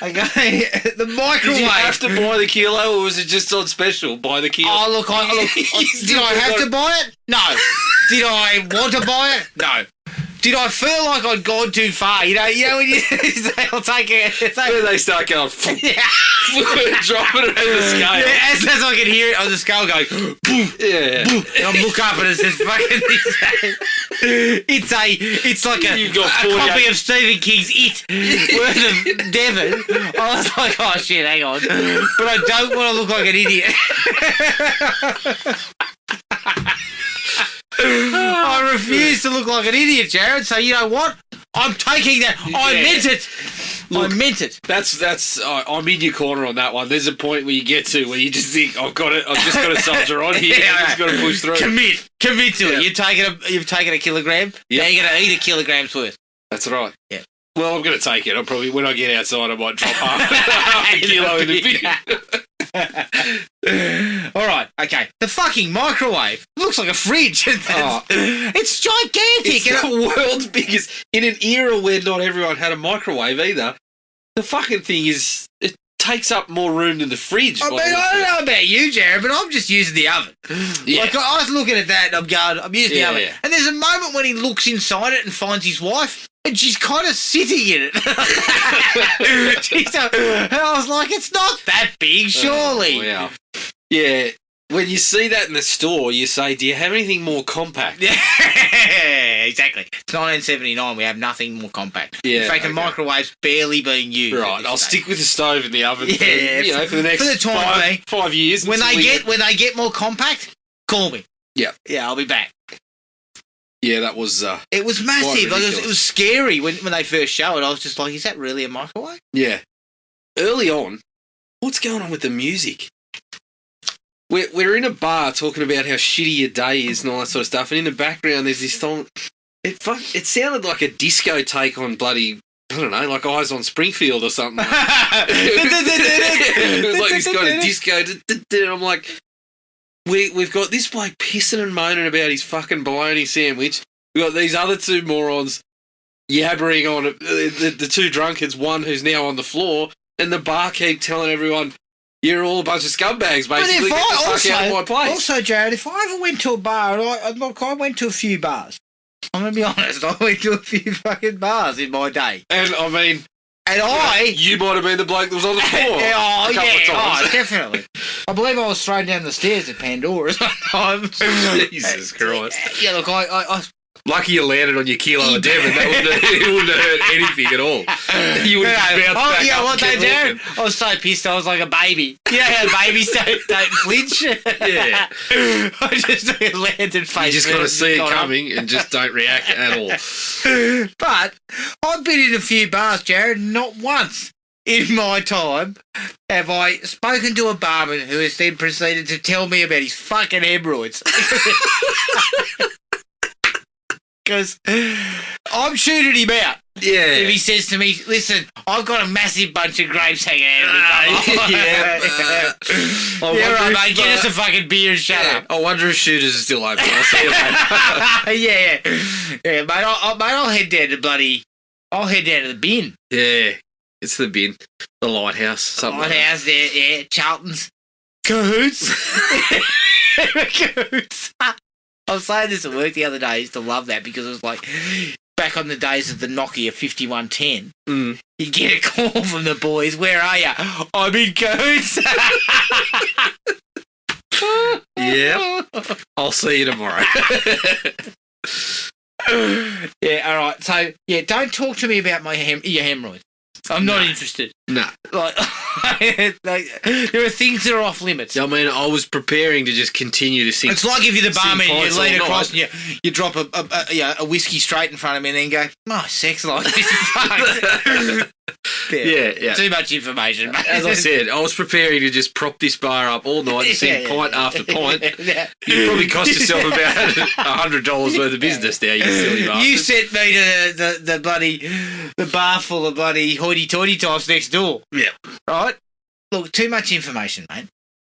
Okay, the microwave. Did you have to buy the kilo, or was it just on special? Buy the kilo. Oh, look, did I have to buy it? No. Did I want to buy it? No. Did I feel like I'd gone too far? You know when you say, I'll take it. When they start going, dropping it around the scale. Yeah, as I can hear it on the scale going, poof, poof, and I look up and it says fucking it's like a copy of Stephen King's It worth of Devon. I was like, oh shit, hang on. But I don't want to look like an idiot. I refuse to look like an idiot, Jared. So you know what? I'm taking that. I meant it. Look, I meant it. That's. I'm in your corner on that one. There's a point where you get to where you just think, I've got it. I've just got to soldier on here. I've just got to push through. Commit to it. You've taken a kilogram. Yep. Now you're going to eat a kilogram's worth. That's right. Yeah. Well, I'm going to take it. I'll probably, when I get outside, I might drop half a kilo in the bin. All right, okay. The fucking microwave looks like a fridge. It's gigantic. It's the world's biggest. In an era where not everyone had a microwave either, the fucking thing is, it takes up more room than the fridge. I don't know about you, Jared, but I'm just using the oven. Yeah. Like, I was looking at that and I'm going, I'm using the oven. Yeah. And there's a moment when he looks inside it and finds his wife. And she's kind of sitting in it. And I was like, it's not that big, surely. Wow. Yeah. When you see that in the store, you say, do you have anything more compact? Yeah, exactly. It's 1979. We have nothing more compact. Yeah, in fact, a microwave's barely being used. Right. I'll stick with the stove in the oven for the next 5 years. When they get more compact, call me. Yeah. Yeah, I'll be back. Yeah, that was... it was massive. Like, it was scary when they first showed it. I was just like, is that really a microwave? Yeah. Early on, what's going on with the music? We're in a bar talking about how shitty your day is and all that sort of stuff, and in the background there's this song... It sounded like a disco take on bloody... I don't know, like Eyes on Springfield or something. It was like this kind of disco... And I'm like... We've got this bloke pissing and moaning about his fucking baloney sandwich. We've got these other two morons yabbering on the two drunkards, one who's now on the floor, and the barkeep telling everyone, you're all a bunch of scumbags, basically. Get the fuck out of my place. Also, Jared, if I ever went to a bar, and I went to a few bars. I'm going to be honest, I went to a few fucking bars in my day. And, I mean... You might have been the bloke that was on the floor a couple of times. Oh, definitely. I believe I was thrown down the stairs at Pandora's one time. Jesus Christ. Yeah, look, I lucky you landed on your kilo of Devon. It wouldn't have hurt anything at all. You would have bounced back up. What they do? I was so pissed. I was like a baby. You know how babies don't flinch? Yeah. I just landed face. You just got to see it coming and just don't react at all. But I've been in a few bars, Jared. Not once in my time have I spoken to a barman who has then proceeded to tell me about his fucking hemorrhoids. Because I'm shooting him out. Yeah. If he says to me, listen, I've got a massive bunch of grapes hanging out of me. Right, mate, get us a fucking beer and shut up. I wonder if Shooters are still open. I'll see you later. Yeah, mate, I'll head down to the bin. Yeah, it's the bin. The lighthouse. Lighthouse there, yeah, Charlton's. Cahoots. Cahoots. I was saying this at work the other day. I used to love that because it was like back on the days of the Nokia 5110. You get a call from the boys. Where are you? I'm in Cahoots. Yeah. I'll see you tomorrow. Yeah, all right. So, yeah, don't talk to me about your hemorrhoids. I'm not interested. Nah. Like, there are things that are off limits. I mean, I was preparing to just continue to sing. It's like if you're the barman and you lean across and you drop a whiskey straight in front of me and then go, oh, sex life. This is fucked. Yeah. Too much information, mate. As I said, I was preparing to just prop this bar up all night and sing pint after pint. You probably cost yourself about $100 worth of business now, you silly bastard. You sent me to the bar full of bloody hoity-toity types next door. Yeah. Right? Look, too much information, mate.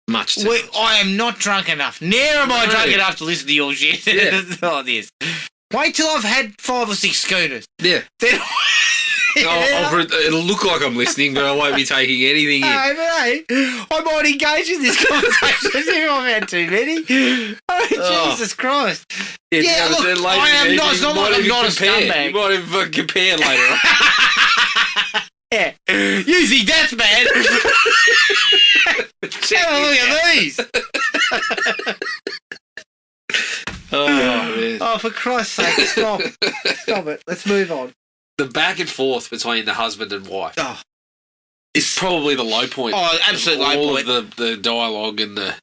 Much too much. I am not drunk enough. Never am I drunk enough to listen to your shit. Yeah. Like this. Wait till I've had 5 or 6 schooners. Yeah. Then It'll look like I'm listening, but I won't be taking anything in. Hey, I might engage in this conversation if I've had too many. Jesus Christ. Yeah, look, then later I am not, it's not like I'm not a scumbag. You might even compare later on. Yeah. You think that's bad? Have a look at these. Oh, man. Oh, for Christ's sake, stop. Stop it. Let's move on. The back and forth between the husband and wife is probably the low point. Oh, absolute low point. All of the dialogue and the...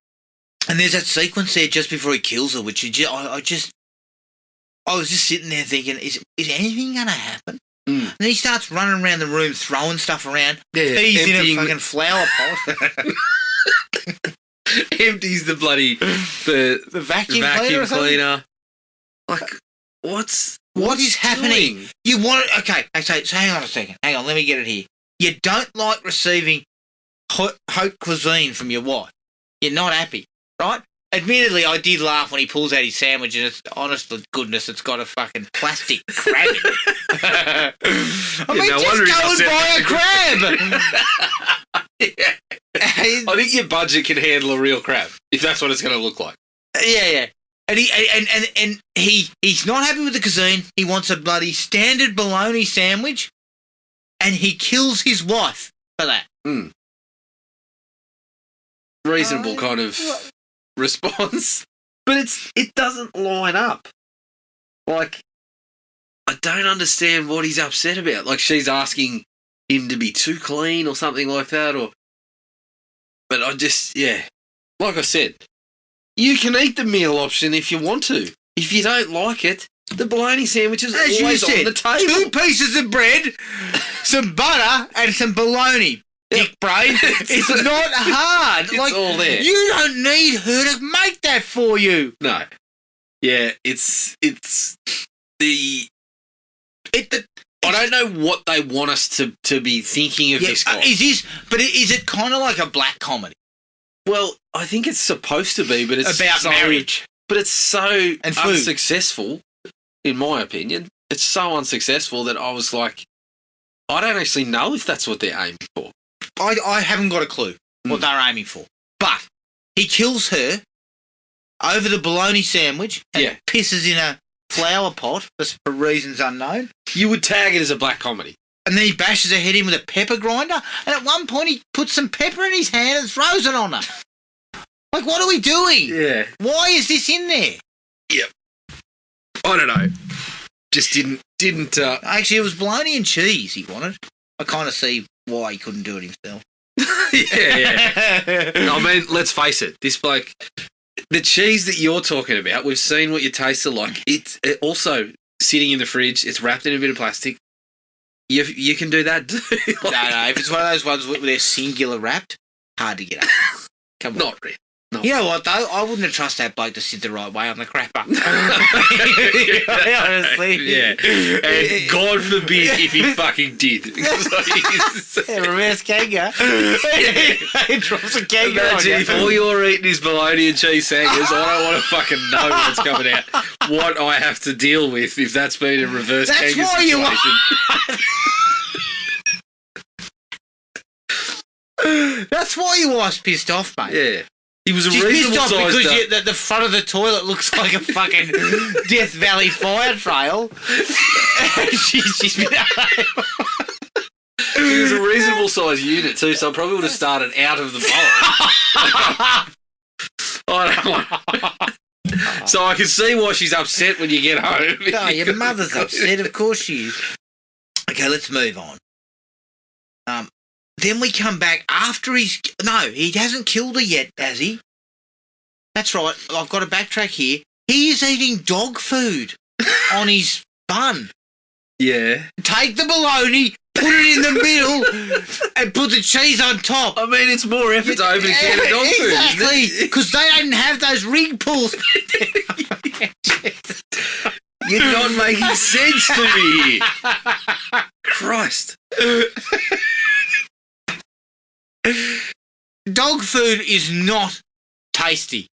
And there's that sequence there just before he kills her, which I was just sitting there thinking, is anything going to happen? And then he starts running around the room, throwing stuff around. Yeah, he's in a fucking flower pot. Empties the bloody the vacuum cleaner. Like, what is happening? You want it? Okay, so hang on a second. Hang on, let me get it here. You don't like receiving haute cuisine from your wife. You're not happy, right? Admittedly, I did laugh when he pulls out his sandwich and it's, honest to goodness, it's got a fucking plastic crab in it. I mean, just go and buy a crab. Yeah. I think your budget can handle a real crab, if that's what it's going to look like. Yeah. And he's not happy with the cuisine. He wants a bloody standard baloney sandwich, and he kills his wife for that. Reasonable kind of response, but it doesn't line up. Like, I don't understand what he's upset about. Like, she's asking him to be too clean or something like that, but I just, like I said, you can eat the meal option if you want to. If you don't like it, the bologna sandwich is always on the table. 2 pieces of bread, some butter, and some bologna. Dick brain. It's not hard. It's all there. You don't need her to make that for you. No. Yeah, it's the... I don't know what they want us to be thinking of this guy. Is it kind of like a black comedy? Well, I think it's supposed to be, but it's about marriage. But it's so and unsuccessful, in my opinion. It's so unsuccessful that I was like, I don't actually know if that's what they're aiming for. I haven't got a clue what they're aiming for. But he kills her over the bologna sandwich and pisses in a flower pot for reasons unknown. You would tag it as a black comedy. And then he bashes her head in with a pepper grinder, and at one point he puts some pepper in his hand and throws it on her. Like, what are we doing? Yeah. Why is this in there? Yep. I don't know. Just didn't. Actually, it was bologna and cheese he wanted. I kind of see why he couldn't do it himself. Yeah. I mean, let's face it. This bloke, the cheese that you're talking about, we've seen what your tastes are like. It's also sitting in the fridge. It's wrapped in a bit of plastic. You can do that too. No. If it's one of those ones where they're singular wrapped, hard to get up. Come on. Not really. No. You know what, though? I wouldn't have trusted that bloke to sit the right way on the crapper. Honestly. Yeah. And God forbid if he fucking did. Reverse kangaroo. He drops a kangaroo. Imagine if all you're eating is bologna and cheese sandwiches, I don't want to fucking know what's coming out. What I have to deal with if that's been a reverse kangaroo situation. That's why your wife's pissed off, mate. Yeah. He was a She's reasonable pissed off size because the front of the toilet looks like a fucking Death Valley fire trail. she's been... He was a reasonable size unit too, so I probably would have started out of the bowl. So I can see why she's upset when you get home. No, your mother's upset, of course she is. Okay, let's move on. Then we come back after he hasn't killed her yet, has he? That's right, I've got to backtrack here. He is eating dog food on his bun. Yeah. Take the bologna, put it in the middle, and put the cheese on top. I mean, it's more effort to open a can of dog food. Exactly, because they didn't have those rig pulls. You're not making sense to me here. Christ. Dog food is not tasty.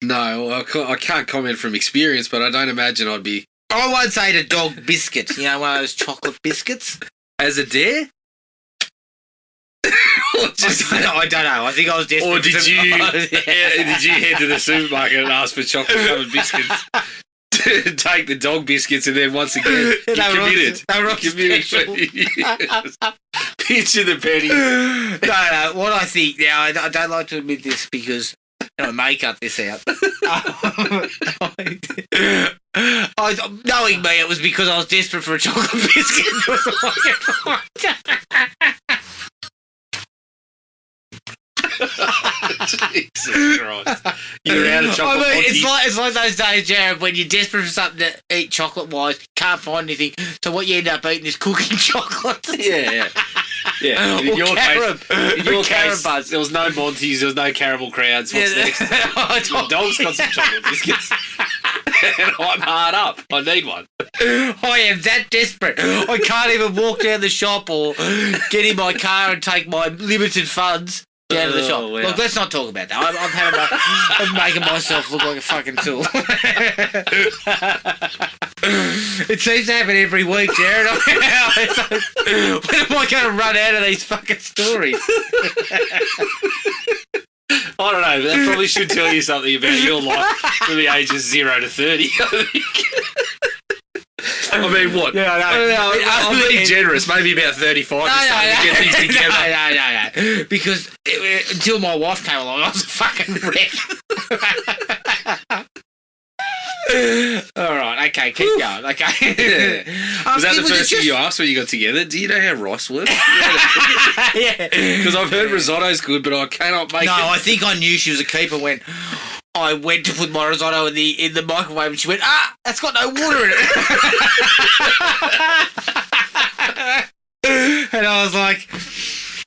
No, I can't comment from experience, but I don't imagine I'd be I once ate a dog biscuit. You know, one of those chocolate biscuits. As a dare? I don't know. I think I was desperate. Or did you head to the supermarket and ask for chocolate-covered biscuits? Take the dog biscuits and then once again, you committed. They were special. Yes. Picture the penny. No. What I think now, I don't like to admit this because I may cut this out. Knowing me, it was because I was desperate for a chocolate biscuit. Jesus Christ. You're out of chocolate. I mean, it's like those days, Jared, when you're desperate for something to eat chocolate-wise, can't find anything, so what you end up eating is cooking chocolate. Yeah. In your case, there was no Monty's, there was no caramel crowns. What's next? My dog's got some chocolate biscuits. And I'm hard up. I need one. I am that desperate. I can't even walk down the shop or get in my car and take my limited funds down to the shop. Wow. Look, let's not talk about that. I'm making myself look like a fucking tool. It seems to happen every week, Jared. When am I going to run out of these fucking stories? I don't know, but that probably should tell you something about your life from the ages 0 to 30. I mean, what? Yeah, no. I'm being generous. Maybe about 35 to get things together. No. Because until my wife came along, I was a fucking wreck. All right, okay, keep going. Okay. Was that the first thing you asked when you got together? Do you know how rice works? Yeah. Because I've heard risotto's good, but I cannot make it. No, I think I knew she was a keeper when I went to put my risotto in the microwave and she went, that's got no water in it. And I was like,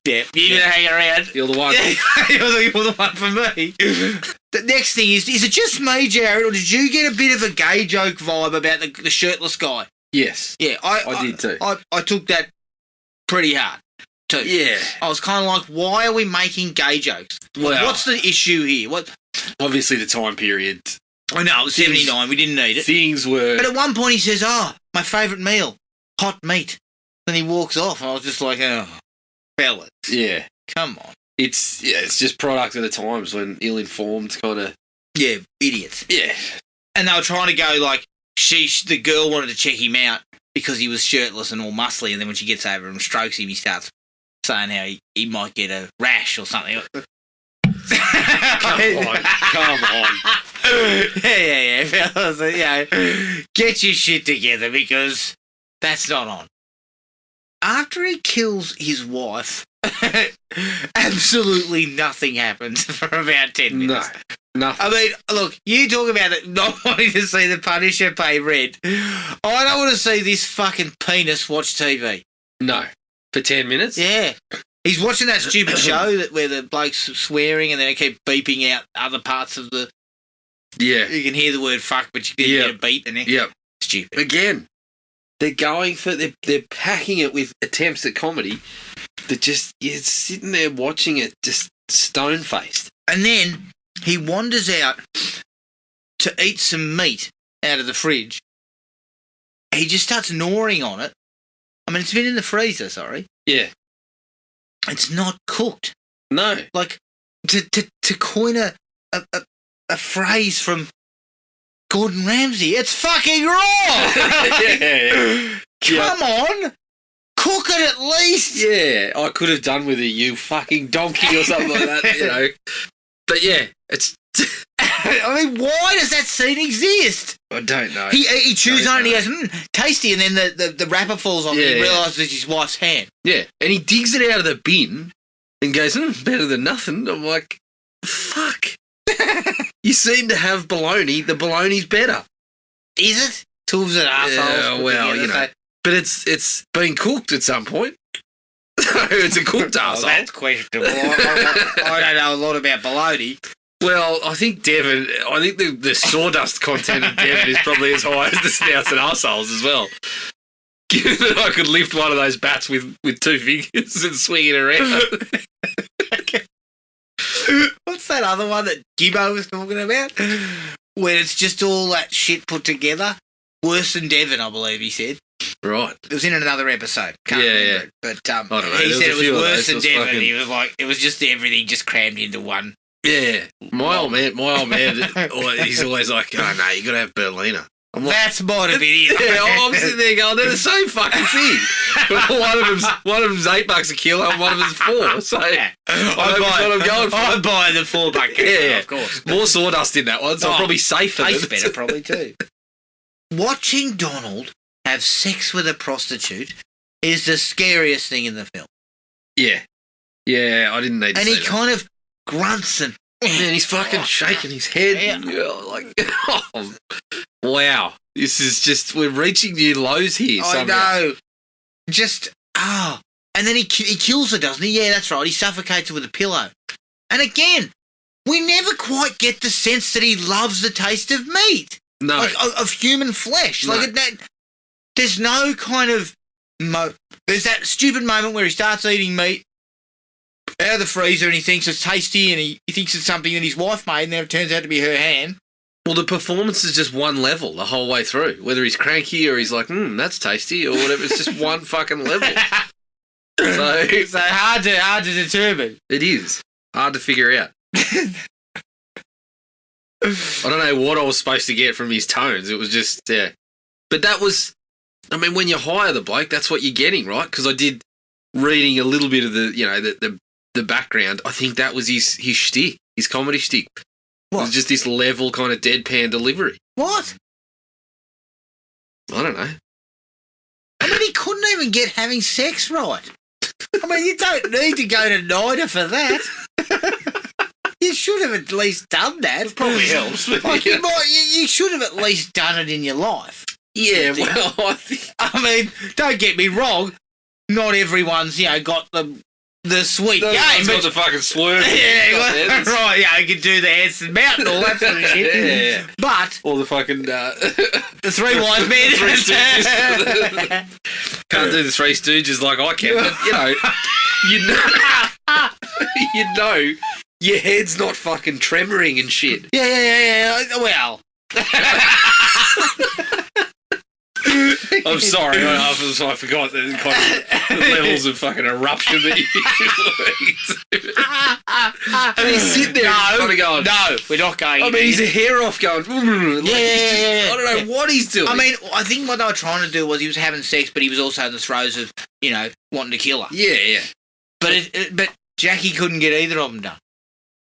yeah, you're going to hang around. You're the one. You're the one for me. The next thing is it just me, Jared, or did you get a bit of a gay joke vibe about the shirtless guy? Yes. Yeah, I did too. I took that pretty hard too. Yeah. I was kind of like, why are we making gay jokes? Well, what's the issue here? Obviously the time period. I know, it was 79. We didn't need it. Things were... But at one point he says, my favourite meal, hot meat. Then he walks off and I was just like, oh, fellas. Yeah. Come on. It's just product of the times when ill-informed kind of... Yeah, idiots. Yeah. And they were trying to go like, the girl wanted to check him out because he was shirtless and all muscly, and then when she gets over and strokes him, he starts saying how he might get a rash or something. Come on. Yeah, fellas. Get your shit together because that's not on. After he kills his wife, absolutely nothing happens for about 10 minutes. No, nothing. I mean, look, you talk about it not wanting to see the Punisher pay rent. I don't want to see this fucking penis watch TV. No. For 10 minutes? Yeah. He's watching that stupid show where the bloke's swearing and then they keep beeping out other parts of the... Yeah. You can hear the word fuck, but you didn't get a beep in it. Yep. Stupid. Again, they're going for... They're packing it with attempts at comedy that just... You're sitting there watching it just stone-faced. And then he wanders out to eat some meat out of the fridge. He just starts gnawing on it. I mean, it's been in the freezer, sorry. Yeah. It's not cooked. No. Like, to coin a phrase from Gordon Ramsay, it's fucking raw! Yeah. Come on! Cook it at least! Yeah, I could have done with it, you fucking donkey or something like that, you know. But yeah, it's... I mean, why does that scene exist? I don't know. He chews on it and he goes, tasty, and then the wrapper falls on and he realises it's his wife's hand. Yeah, and he digs it out of the bin and goes, better than nothing. I'm like, fuck. You seem to have baloney. The baloney's better. Is it? Tools and assholes. Yeah, well, you know. But it's been cooked at some point. It's a cooked arsehole. That's questionable. I don't know a lot about baloney. Well, I think the sawdust content of Devon is probably as high as the snouts and arseholes as well. Given that I could lift one of those bats with 2 fingers and swing it around. What's that other one that Gibbo was talking about? When it's just all that shit put together worse than Devon, I believe he said. Right. It was in another episode. Can't remember it. But I don't know. he said it was worse than Devon. Fucking... He was like, it was just everything just crammed into one. Yeah. My old man, he's always like, oh, no, you got to have Berliner. I'm like, that's might have been it. Yeah, I'm sitting there going, they're the same fucking thing. But one of them's $8 a kilo and one of them's $4. So I'm buying the $4 yeah, of course. More sawdust in that one, so probably safer. Tastes better, probably too. Watching Donald have sex with a prostitute is the scariest thing in the film. Yeah. Yeah, I didn't need to see that. And he kind of grunts and... Man, he's fucking shaking his head. Yeah. Wow. This is just... We're reaching new lows here somehow. I know. Just... And then he kills her, doesn't he? Yeah, that's right. He suffocates her with a pillow. And again, we never quite get the sense that he loves the taste of meat. No. Like, of human flesh. No. Like, there's no kind of... There's that stupid moment where he starts eating meat out of the freezer and he thinks it's tasty and he thinks it's something that his wife made and then it turns out to be her hand. Well, the performance is just one level the whole way through. Whether he's cranky or he's like, that's tasty or whatever, it's just one fucking level. So hard to determine. It is. Hard to figure out. I don't know what I was supposed to get from his tones. It was just, yeah. But that was, I mean, when you hire the bloke, that's what you're getting, right? Because I did reading a little bit of the background. I think that was his shtick, his comedy shtick. What? It was just this level kind of deadpan delivery. What? I don't know. I mean, he couldn't even get having sex right. I mean, you don't need to go to NIDA for that. You should have at least done that. It probably helps. Like, you should have at least done it in your life. Yeah, well, I mean, don't get me wrong. Not everyone's, got the sweet game. But got the fucking swerve. Yeah, right. Yeah, you can do the Anson Mountain, all that sort of shit. Yeah. But all the fucking the Three Wise Men. Three Stooges. Can't do the Three Stooges like I can. But you know, your head's not fucking tremoring and shit. Yeah. Well. I'm sorry, I forgot the kind of levels of fucking eruption that you and he's sitting there kind of going, no, we're not going. I mean, he's a hair off going, I don't know what he's doing. I mean, I think what they were trying to do was he was having sex, but he was also in the throes of, wanting to kill her. Yeah. But Jackie couldn't get either of them done.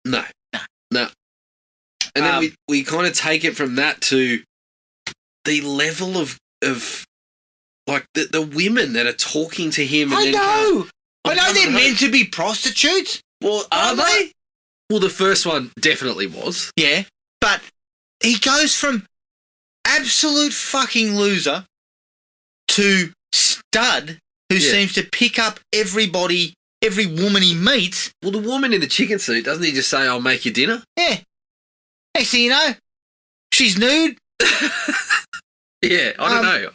No. And then we kind of take it from that to the level of like the women that are talking to him. I know they're meant to be prostitutes. Well, are they? Well, the first one definitely was. Yeah, but he goes from absolute fucking loser to stud who seems to pick up every woman he meets. Well, the woman in the chicken suit, doesn't he just say, I'll make you dinner? Yeah. Next thing you know, she's nude. Yeah, I don't know.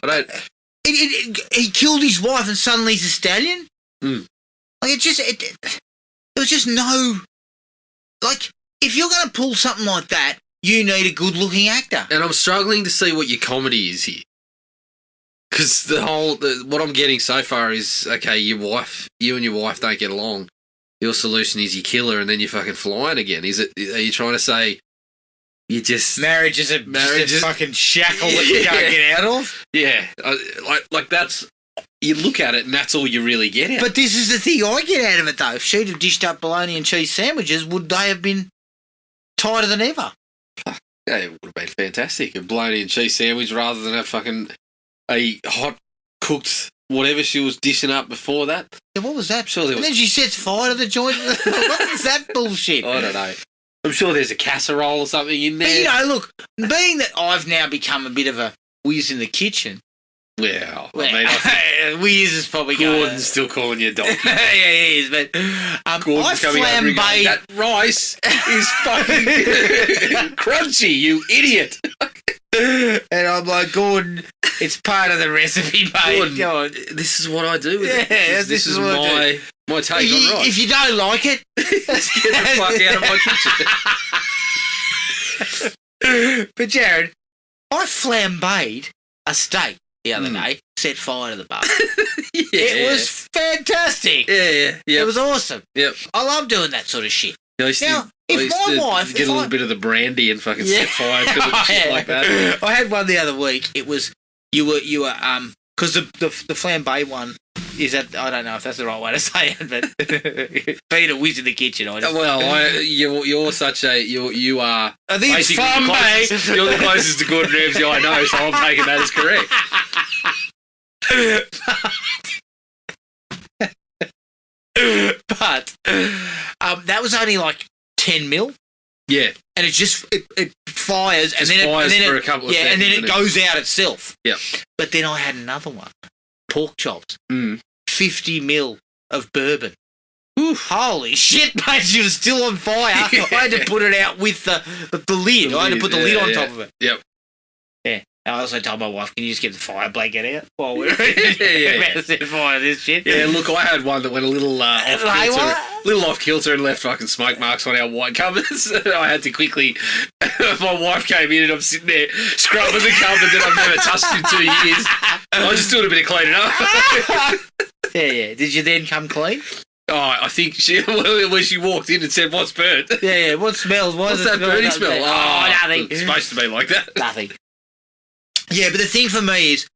He killed his wife and suddenly he's a stallion. Mm. Like, there was just no... Like, if you're going to pull something like that, you need a good-looking actor. And I'm struggling to see what your comedy is here. Because what I'm getting so far is, okay, you and your wife don't get along. Your solution is you kill her and then you're fucking flying again. Are you trying to say... You just marriage is a fucking shackle that you can't get out of. Yeah, like that's, you look at it and that's all you really get out. But this is the thing I get out of it though. If she'd have dished up bologna and cheese sandwiches, would they have been tighter than ever? Yeah, it would have been fantastic. A bologna and cheese sandwich rather than a hot cooked whatever she was dishing up before that. Yeah, what was that? And then she sets fire to the joint. What is that bullshit? I don't know. I'm sure there's a casserole or something in there. But, look, being that I've now become a bit of a whiz in the kitchen. Well, I mean, whiz is probably Gordon's still calling you a donkey. Yeah, he is, but Gordon's coming over and going, that rice is fucking crunchy, you idiot. And I'm like, Gordon, it's part of the recipe, mate. Gordon, this is what I do with it. This is what I do. My take on rice. If you don't like it, let's get the fuck out of my kitchen. But Jared, I flambéed a steak the other day, set fire to the barbecue. Yeah. It was fantastic. Yeah. It was awesome. Yep. I love doing that sort of shit. I used Now, to, if I used my to wife... get if a little I- bit of the brandy and fucking set fire to it and shit like that. I had one the other week. It was you were because the flambe one is that I don't know if that's the right way to say it, but being a whiz in the kitchen, I just You're such a you are. I think it's basically flambe. You're the closest to Gordon Ramsay I know, so I'm taking that as correct. But that was only like 10 mil. Yeah, And it just it fires Just and then fires it, for a couple of and then seconds, it goes out itself. Yep. But then I had another one, pork chops, Mm. 50 mil of bourbon. Holy shit, mate! She was still on fire. Yeah. I had to put it out with the lid. I had to put the lid on top of it. Yep. Yeah. I also told my wife, "Can you just get the fire blanket out while we're Yeah. about to set fire to this shit?" Yeah, look, I had one that went a little off kilter and left fucking smoke marks on our white cupboards. I had to quickly. My wife came in and I'm sitting there scrubbing the cupboard that I've never touched in 2 years. I just doing a bit of cleaning up. Yeah. Did you then come clean? Oh, I think when she walked in and said, "What's burnt?" Yeah. What smells? What's that burning smell? Oh, nothing. It's supposed to be like that. Nothing. Yeah, but the thing for me is,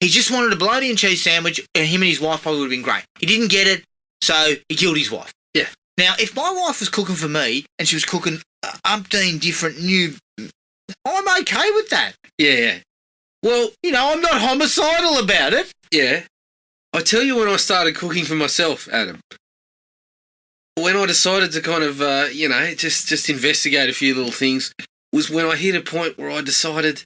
he just wanted a bologna and cheese sandwich, and him and his wife probably would have been great. He didn't get it, so he killed his wife. Yeah. Now, if my wife was cooking for me, and she was cooking umpteen different new... I'm okay with that. Yeah. Well, I'm not homicidal about it. yeah. I tell you when I started cooking for myself, Adam. When I decided to kind of, just investigate a few little things, was when I hit a point where I decided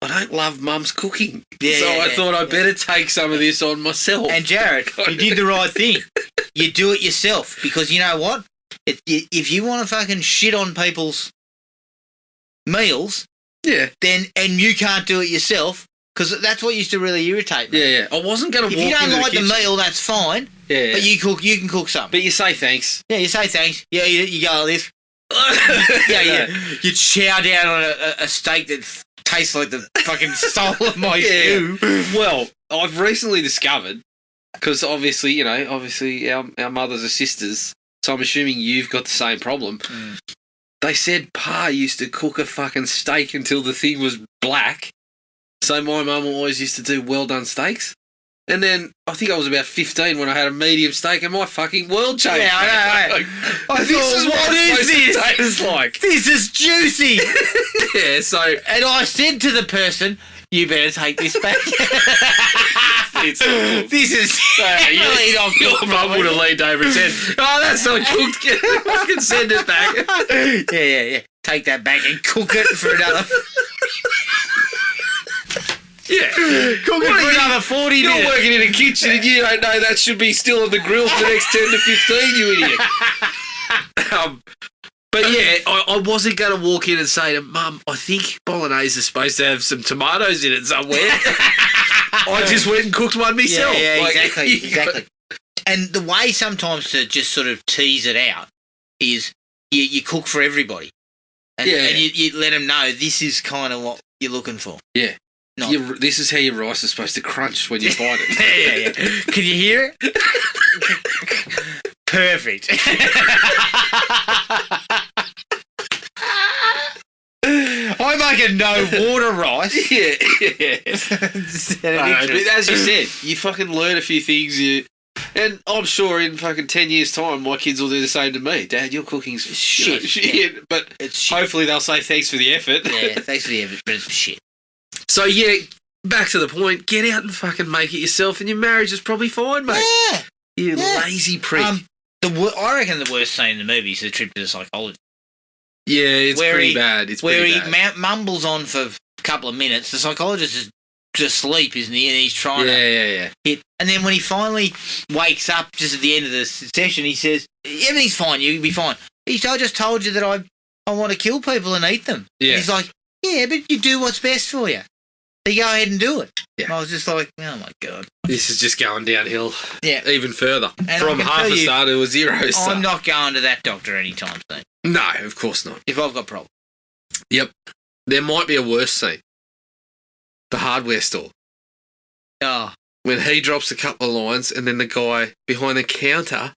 I don't love Mum's cooking. I thought I better take some of this on myself. And Jared, you did the right thing. You do it yourself, because you know what? If you want to fucking shit on people's meals, yeah, then and you can't do it yourself, because that's what used to really irritate me. Yeah. I wasn't going to walk If you don't into like the kitchen. meal, that's fine. Yeah. But you can cook something. But you say thanks. Yeah, you say thanks. Yeah, you go like this. Yeah. You chow down on a steak that tastes like the fucking soul of my stew. Well, I've recently discovered, because obviously our mothers are sisters, so I'm assuming you've got the same problem. Mm. They said Pa used to cook a fucking steak until the thing was black. So my mum always used to do well done steaks. And then I think I was about 15 when I had a medium steak, and my fucking world changed. Yeah, I know. Like, this is what it's supposed to taste like. This is juicy. Yeah, so... And I said to the person, "You better take this back." This is definitely not Your cooked mum would have properly. leaned over and said, "Oh, that's not cooked. Fucking send it back." Yeah. Take that back and cook it for another... Yeah. Cook it for another 40 You're minutes. working in a kitchen and you don't know that should be still on the grill for the next 10 to 15, you idiot. But yeah, I wasn't going to walk in and say to Mum, "I think bolognese is supposed to have some tomatoes in it somewhere." I just went and cooked one myself. Yeah, Like, exactly. And the way sometimes to just sort of tease it out is you cook for everybody. And you let them know this is kind of what you're looking for. Yeah. Not... This is how your rice is supposed to crunch when you bite it. Yeah. Can you hear it? Perfect. I make a no water rice. Yeah. But as you said, you fucking learn a few things. And I'm sure in fucking 10 years' time, my kids will do the same to me. "Dad, your cooking's shit." Yeah. But It's shit. hopefully they'll say thanks for the effort. Yeah, thanks for the effort, but it's shit. So yeah, back to the point. Get out and fucking make it yourself, and your marriage is probably fine, mate. Yeah. You Yeah. lazy prick. I reckon the worst scene in the movie is the trip to the psychologist. yeah, it's where pretty he- bad. It's Where pretty he bad. mumbles on for a couple of minutes. The psychologist is asleep, isn't he? And he's trying to Yeah. hit. And then when he finally wakes up just at the end of the session, he says, "Everything's fine, you'll be fine." "I just told you that I want to kill people and eat them." Yeah. And he's like, "Yeah, but you do what's best for you. So you go ahead and do it." Yeah. And I was just like, oh my God. This is just going downhill. Yeah. Even further. And From I can half tell a you, star to a 0 star. I'm not going to that doctor anytime soon. No, of course not. If I've got problems. Yep. There might be a worse scene. the hardware store. Oh. When he drops a couple of lines and then the guy behind the counter,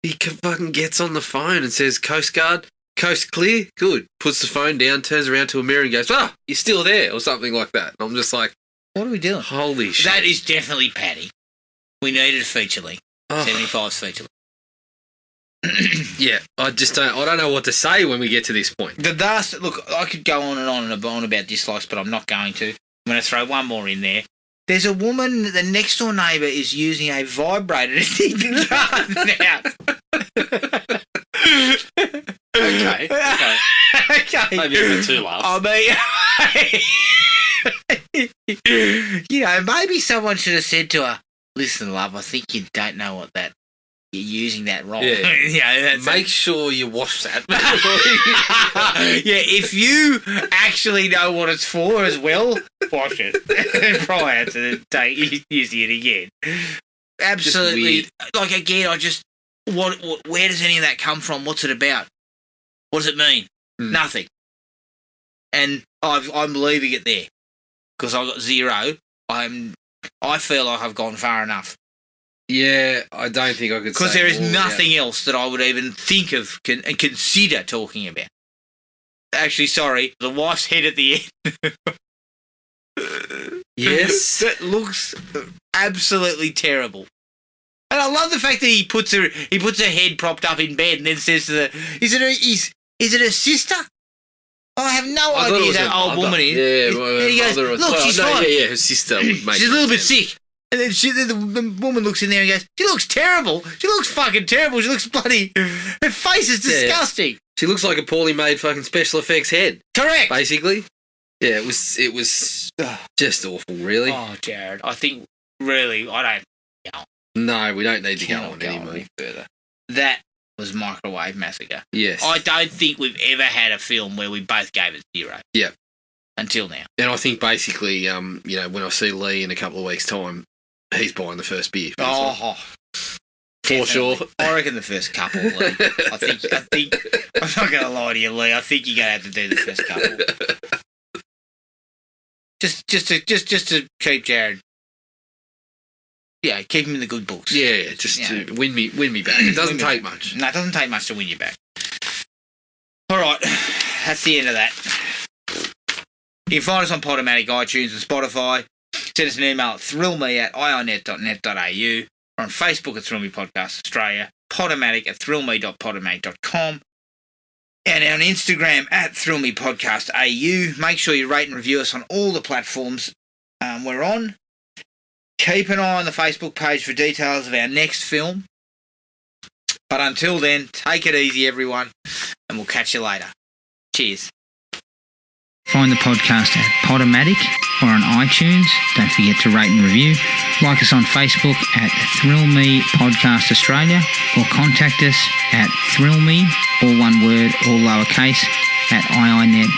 he fucking gets on the phone and says, Coast Guard, coast clear, good. Puts the phone down, turns around to a mirror and goes, you're still there, or something like that. And I'm just like, what are we doing? Holy shit. That is definitely Paddy. We needed a feature length. 75's feature length. Yeah, I don't know what to say when we get to this point. Look, I could go on and on about dislikes, but I'm not going to. I'm going to throw one more in there. There's a woman, the next door neighbour is using a vibrator to dig the garden out. Okay. Okay. Maybe a bit too loud. Maybe someone should have said to her, listen, love, I think you don't know what that... You're using that wrong. Yeah. Make sure you wash that. If you actually know what it's for as well, wash it prior to using it again. Absolutely. Like, again, where does any of that come from? What's it about? What does it mean? Nothing. And I'm leaving it there because I got 0. I feel like I've gone far enough. Yeah, I don't think I could say because there is more, nothing else that I would even think of and consider talking about. Actually, sorry, the wife's head at the end. Yes. That looks absolutely terrible. And I love the fact that he puts her head propped up in bed and then says to is it her sister? I have no idea who that old woman is. Yeah, and he goes, look, she's fine. Yeah, her sister would make she's a little bit sense. sick. And then the woman looks in there and goes, she looks terrible. She looks fucking terrible. She looks bloody... Her face is disgusting. She looks like a poorly made fucking special effects head. Correct. Basically. Yeah, it was just awful, really. Oh, Jared, I think, really, I don't... No, we don't need to go on anymore. Any further. That was Microwave Massacre. Yes. I don't think we've ever had a film where we both gave it 0. Yeah. Until now. And I think basically, when I see Leigh in a couple of weeks' time, he's buying the first beer. For sure. I reckon the first couple, Leigh. I think I'm not going to lie to you, Leigh. I think you're going to have to do the first couple. Just to keep Jared. Yeah, keep him in the good books. Yeah, just to win me back. It doesn't take much. No, it doesn't take much to win you back. All right, that's the end of that. You can find us on Podomatic, iTunes and Spotify. Send us an email at thrillme@ionet.net.au or on Facebook at Thrill Me Podcast Australia, Podomatic at thrillme.podomatic.com, and on Instagram at thrillmepodcastau. Make sure you rate and review us on all the platforms we're on. Keep an eye on the Facebook page for details of our next film. But until then, take it easy, everyone, and we'll catch you later. Cheers. Find the podcast at Podomatic or on iTunes. Don't forget to rate and review. Like us on Facebook at Thrill Me Podcast Australia or contact us at thrillme, all one word, all lowercase, at ionet.net.au.